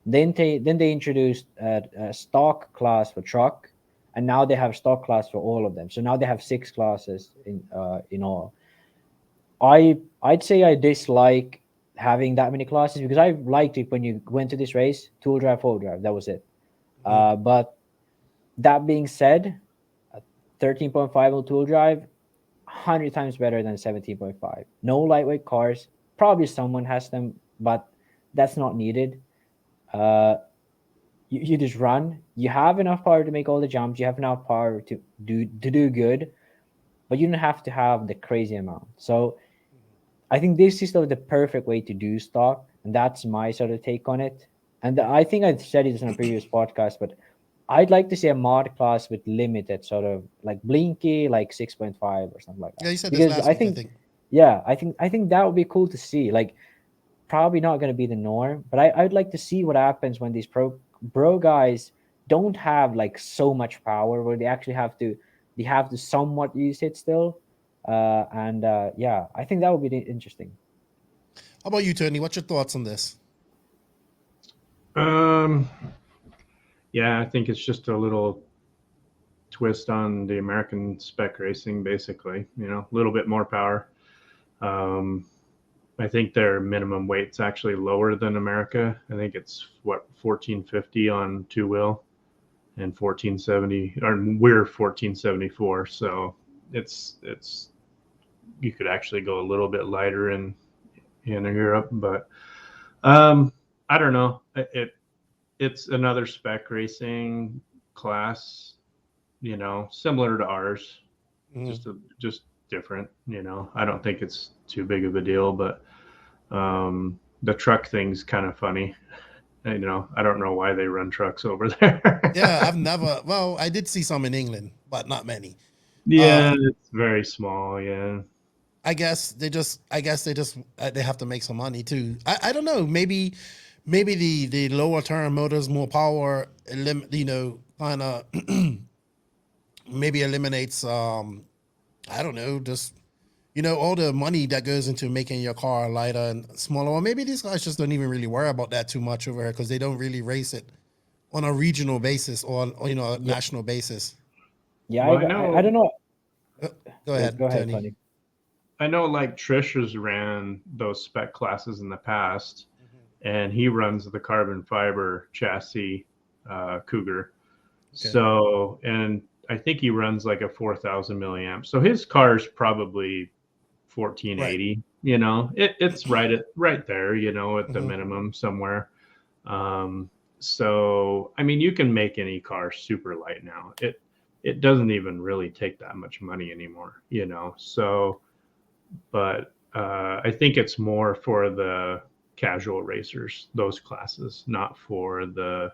then they introduced a stock class for truck, and now they have stock class for all of them. So now they have 6 classes in all. I'd say I dislike having that many classes, because I liked it when you went to this race, 2-wheel drive, 4-wheel drive, that was it. But that being said, 13.5 on 2-wheel drive, 100 times better than 17.5. No lightweight cars, probably someone has them, but that's not needed. You just run, you have enough power to make all the jumps, you have enough power to do good, but you don't have to have the crazy amount. So I think this is sort of the perfect way to do stock, and that's my sort of take on it. And I think I said it in a previous podcast, but I'd like to see a mod class with limited sort of like blinky, like 6.5 or something like that. Yeah, you said this last week, I think. Yeah, I think that would be cool to see. Like, probably not going to be the norm, but I'd like to see what happens when these bro guys don't have like so much power, where they actually have to somewhat use it still. Yeah, I think that would be interesting. How about you, Tony? What's your thoughts on this? Yeah, I think it's just a little twist on the American spec racing, basically. A little bit more power. I think their minimum weight's actually lower than America. I think it's 1450 on 2-wheel and 1470, or we're 1474. So it's you could actually go a little bit lighter in Europe, but I don't know. It's another spec racing class, similar to ours, just different. I don't think it's too big of a deal, but the truck thing's kind of funny. I don't know why they run trucks over there. Yeah, I did see some in England, but not many. Yeah, it's very small. Yeah. I guess they have to make some money too. I don't know. Maybe the lower turn motors, more power, kind of maybe eliminates. I don't know, just all the money that goes into making your car lighter and smaller. Or maybe these guys just don't even really worry about that too much over here, because they don't really race it on a regional basis or a national basis. Yeah, well, I don't know. Go ahead, Tony. I know, like, Trish has ran those spec classes in the past, and he runs the carbon fiber chassis Cougar. Okay. So, and I think he runs like a 4,000 milliamp. So his car's probably 1480. Right. It's right there, at the minimum somewhere. So, I mean, you can make any car super light now. It doesn't even really take that much money anymore, you know. So, but I think it's more for the casual racers, those classes, not for the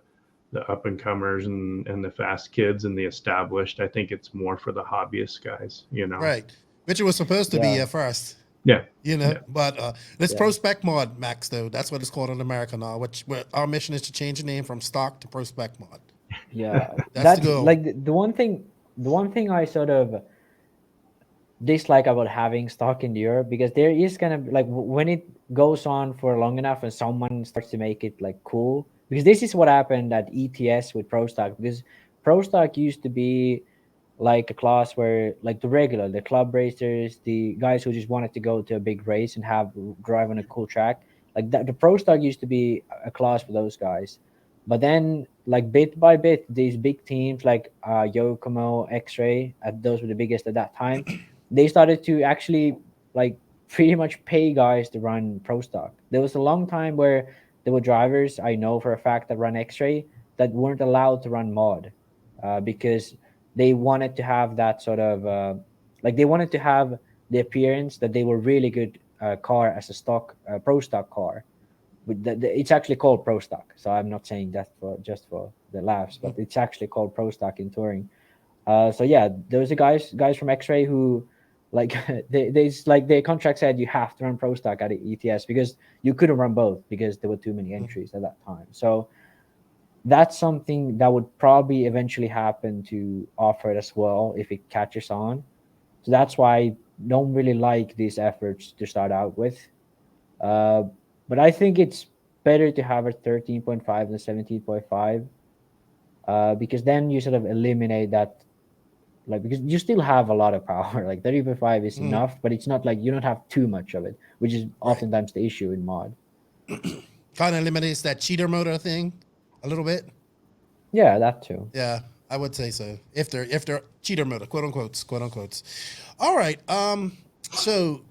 up and comers and the fast kids and the established. I think it's more for the hobbyist guys, you know. Right. Which it was supposed to be at first. Yeah. You know, Yeah. but this Pro Spec mod, Max, though, that's what it's called in America now. Which our mission is to change the name from stock to Pro Spec mod. Yeah, That's the goal. like the one thing I sort of dislike about having stock in Europe, because there is gonna be like when it goes on for long enough and someone starts to make it like cool, because this is what happened at ETS with Pro Stock, because Pro Stock used to be like a class where like the club racers, the guys who just wanted to go to a big race and have drive on a cool track, like that, the Pro Stock used to be a class for those guys. But then like bit by bit, these big teams like Yokomo, X-Ray, those were the biggest at that time, they started to actually like pretty much pay guys to run Pro Stock. There was a long time where there were drivers I know for a fact that run X-Ray that weren't allowed to run mod because they wanted to have that sort of like they wanted to have the appearance that they were really good car as a stock Pro Stock car. But it's actually called Pro Stock, so I'm not saying that just for the laughs, but it's actually called Pro Stock in touring. So yeah, there was a guys from X-Ray who like they like their contract said you have to run Pro Stock at ETS because you couldn't run both because there were too many entries at that time. So that's something that would probably eventually happen to offer it as well if it catches on. So that's why I don't really like these efforts to start out with. But I think it's better to have a 13.5 than 17.5 because then you sort of eliminate that, like, because you still have a lot of power. Like 30.5 is enough, but it's not like you don't have too much of it, which is oftentimes the issue in mod. Kind of eliminates that cheater motor thing a little bit. Yeah, that too. Yeah, I would say so. If they're cheater motor, quote unquote. All right. So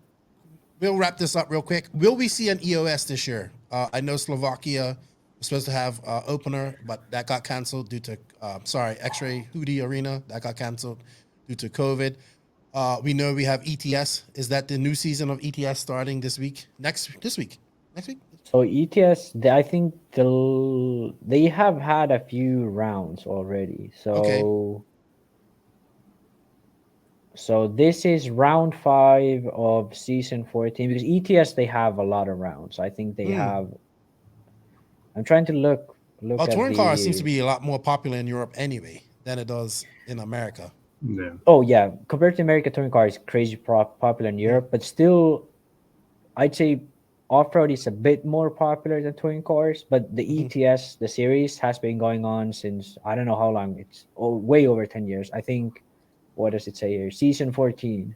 we'll wrap this up real quick. Will we see an EOS this year? I know Slovakia was supposed to have opener, but that got canceled due to X-Ray Hudi Arena that got canceled due to COVID. We know we have ETS. Is that the new season of ETS starting this week? Next week? So ETS, I think they have had a few rounds already. So Okay. So this is round 5 of season 14 because ETS they have a lot of rounds. I think they have. I'm trying to look. Well, touring cars seems to be a lot more popular in Europe anyway than it does in America. Yeah. Oh yeah, compared to America, touring car is crazy popular in Europe, but still, I'd say off-road is a bit more popular than touring cars. But the ETS, the series, has been going on since I don't know how long. It's way over 10 years. I think. What does it say here? Season 14.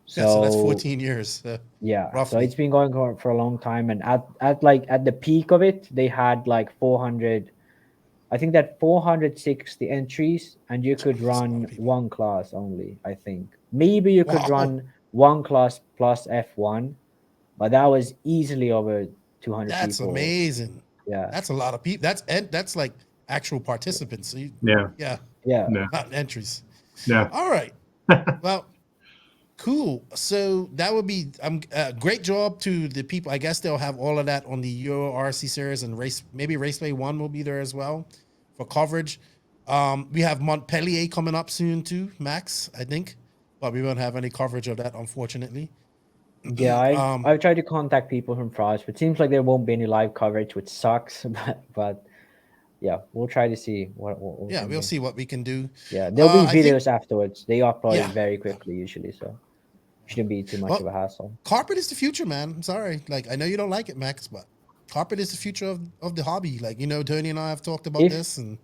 So that's 14 years. Yeah. Roughly. So it's been going on for a long time. And at the peak of it, they had like 400. I think that 460 entries, and you could run one class only. I think maybe you could run one class plus F1, but that was easily over 200 That's people. amazing. Yeah. That's a lot of people. That's like actual participants. So Yeah. Not entries. Yeah. All right. Well, cool. So that would be great job to the people. I guess they'll have all of that on the Euro RC series and maybe Raceway 1 will be there as well for coverage. We have Montpellier coming up soon too, Max, I think. But we won't have any coverage of that, unfortunately. Yeah, I've tried to contact people from France, but it seems like there won't be any live coverage, which sucks. But yeah, we'll try to see what we'll see what we can do. Yeah, there'll be videos afterwards. They upload it very quickly usually, so shouldn't be too much of a hassle. Carpet is the future, man. I'm sorry. Like, I know you don't like it, Max, but carpet is the future of the hobby. Like, you know, Tony and I have talked about this. And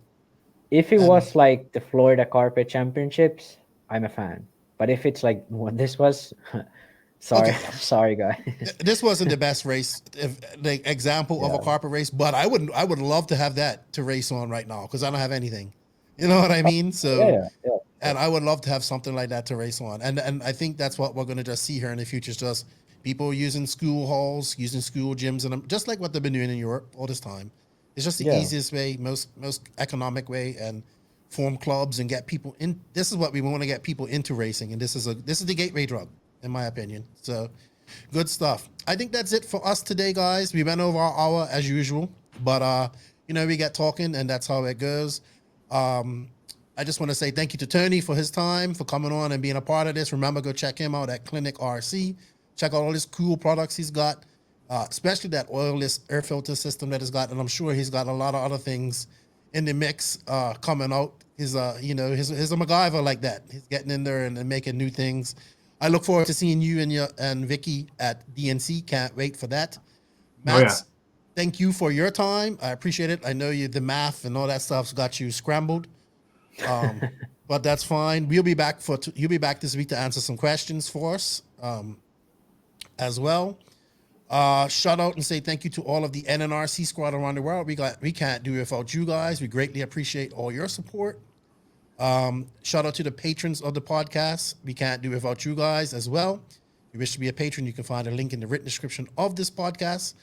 if it was like the Florida Carpet Championships, I'm a fan. But if it's like what this was, sorry, guy. This wasn't the best race, the example of a carpet race, but I would love to have that to race on right now because I don't have anything. You know what I mean? So, and I would love to have something like that to race on. And I think that's what we're going to just see here in the future. Is just people using school halls, using school gyms, and just like what they've been doing in Europe all this time. It's just the Yeah. easiest way, most economic way, and form clubs and get people in. This is what we want to get people into racing, and this is the gateway drug, in my opinion. So, good stuff. I think that's it for us today, guys. We went over our hour as usual, but we get talking, and that's how it goes. I just want to say thank you to Tony for his time, for coming on and being a part of this. Remember, go check him out at Klinik RC. Check out all his cool products he's got, especially that oilless air filter system that he's got, and I'm sure he's got a lot of other things in the mix coming out. He's a MacGyver like that. He's getting in there and making new things. I look forward to seeing you and Vicky at DNC. Can't wait for that. Max, thank you for your time. I appreciate it. I know the math and all that stuff's got you scrambled. But that's fine. You'll be back this week to answer some questions for us as well. Shout out and say thank you to all of the NNRC squad around the world. We can't do it without you guys. We greatly appreciate all your support. Shout out to the patrons of the podcast. We can't do it without you guys as well. If you wish to be a patron, you can find a link in the written description of this podcast.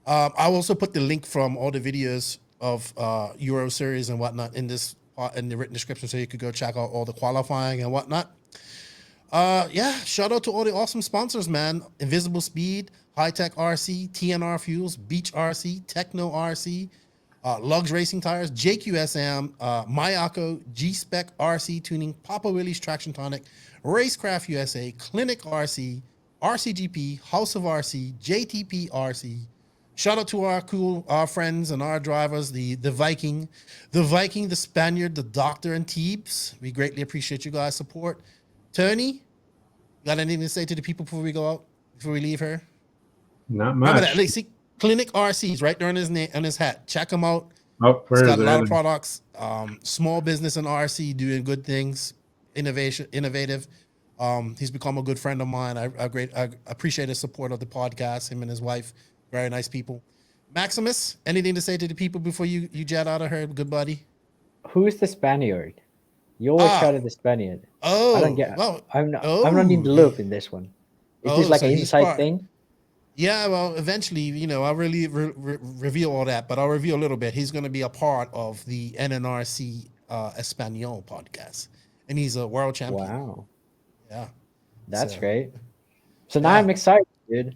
I'll also put the link from all the videos of Euro Series and whatnot in the written description, so you could go check out all the qualifying and whatnot. Shout out to all the awesome sponsors, man. Invisible Speed, High Tech RC, TNR Fuels, Beach RC, Techno RC, Lugs Racing Tires, JQSM, Mayako, G-Spec RC Tuning, Papa Willie's Traction Tonic, Racecraft USA, Klinik RC, RCGP, House of RC, JTP RC. Shout out to our friends and our drivers, the Viking, the Spaniard, the Doctor, and Teebs. We greatly appreciate you guys' support. Tony, got anything to say to the people before we go out, before we leave here? Not much. Remember that, see, Klinik RC's right there on his name, on his hat. Check him out. Oh, He's got a lot of products. Small business in RC, doing good things, innovative. He's become a good friend of mine. I appreciate his support of the podcast. Him and his wife. Very nice people. Maximus, anything to say to the people before you jet out of here, good buddy? Who's the Spaniard? You always shout at the Spaniard. Oh, I don't get. Well, I'm not in the loop in this one. Is this like so an he's inside thing? Yeah, well, eventually, I'll really reveal all that, but I'll reveal a little bit. He's going to be a part of the NNRC Espanol podcast, and he's a world champion. Wow. Yeah. That's great. So now I'm excited, dude.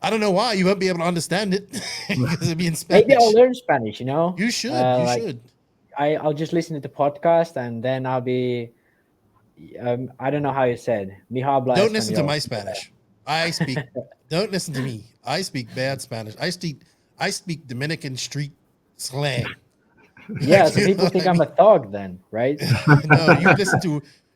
I don't know why you won't be able to understand it because it'll be in Spanish. Maybe I'll learn Spanish. You should. You should. I'll just listen to the podcast and then I'll be. I don't know how you said. Mi habla Don't listen to español. my Spanish. I speak. Don't listen to me. I speak bad Spanish. I speak Dominican street slang. Yeah, so people think I'm a thug then, right? No,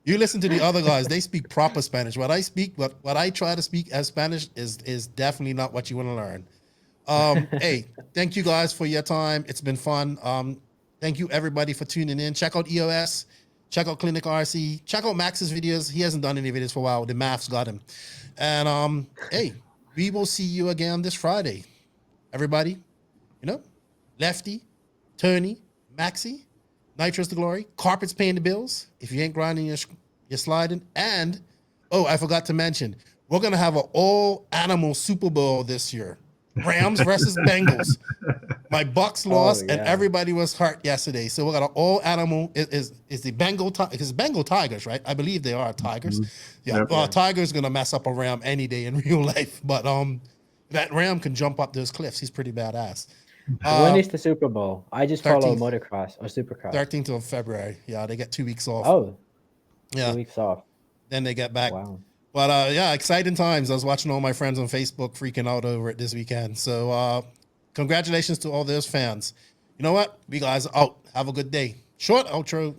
you listen to the other guys. They speak proper Spanish. What I try to speak as Spanish is definitely not what you want to learn. Hey, thank you guys for your time. It's been fun. Thank you everybody for tuning in. Check out EOS. Check out Klinik RC. Check out Max's videos. He hasn't done any videos for a while. The math's got him. And hey, we will see you again this Friday. Everybody, Lefty, Tony, Maxie. Nitro's the glory. Carpet's paying the bills. If you ain't grinding, you're sliding. And, I forgot to mention, we're going to have an all-animal Super Bowl this year. Rams versus Bengals. My Bucks lost, and everybody was hurt yesterday. So we got an all-animal. Is the Bengal Tigers, right? I believe they are Tigers. Mm-hmm. Yeah, well, Tiger's going to mess up a Ram any day in real life. But that Ram can jump up those cliffs. He's pretty badass. When is the Super Bowl? I just follow 13th. motocross or supercross. 13th of February. Yeah, they get 2 weeks off. Oh, yeah. 2 weeks off. Then they get back. Wow. But exciting times. I was watching all my friends on Facebook freaking out over it this weekend. So congratulations to all those fans. You know what? We guys are out. Have a good day. Short outro.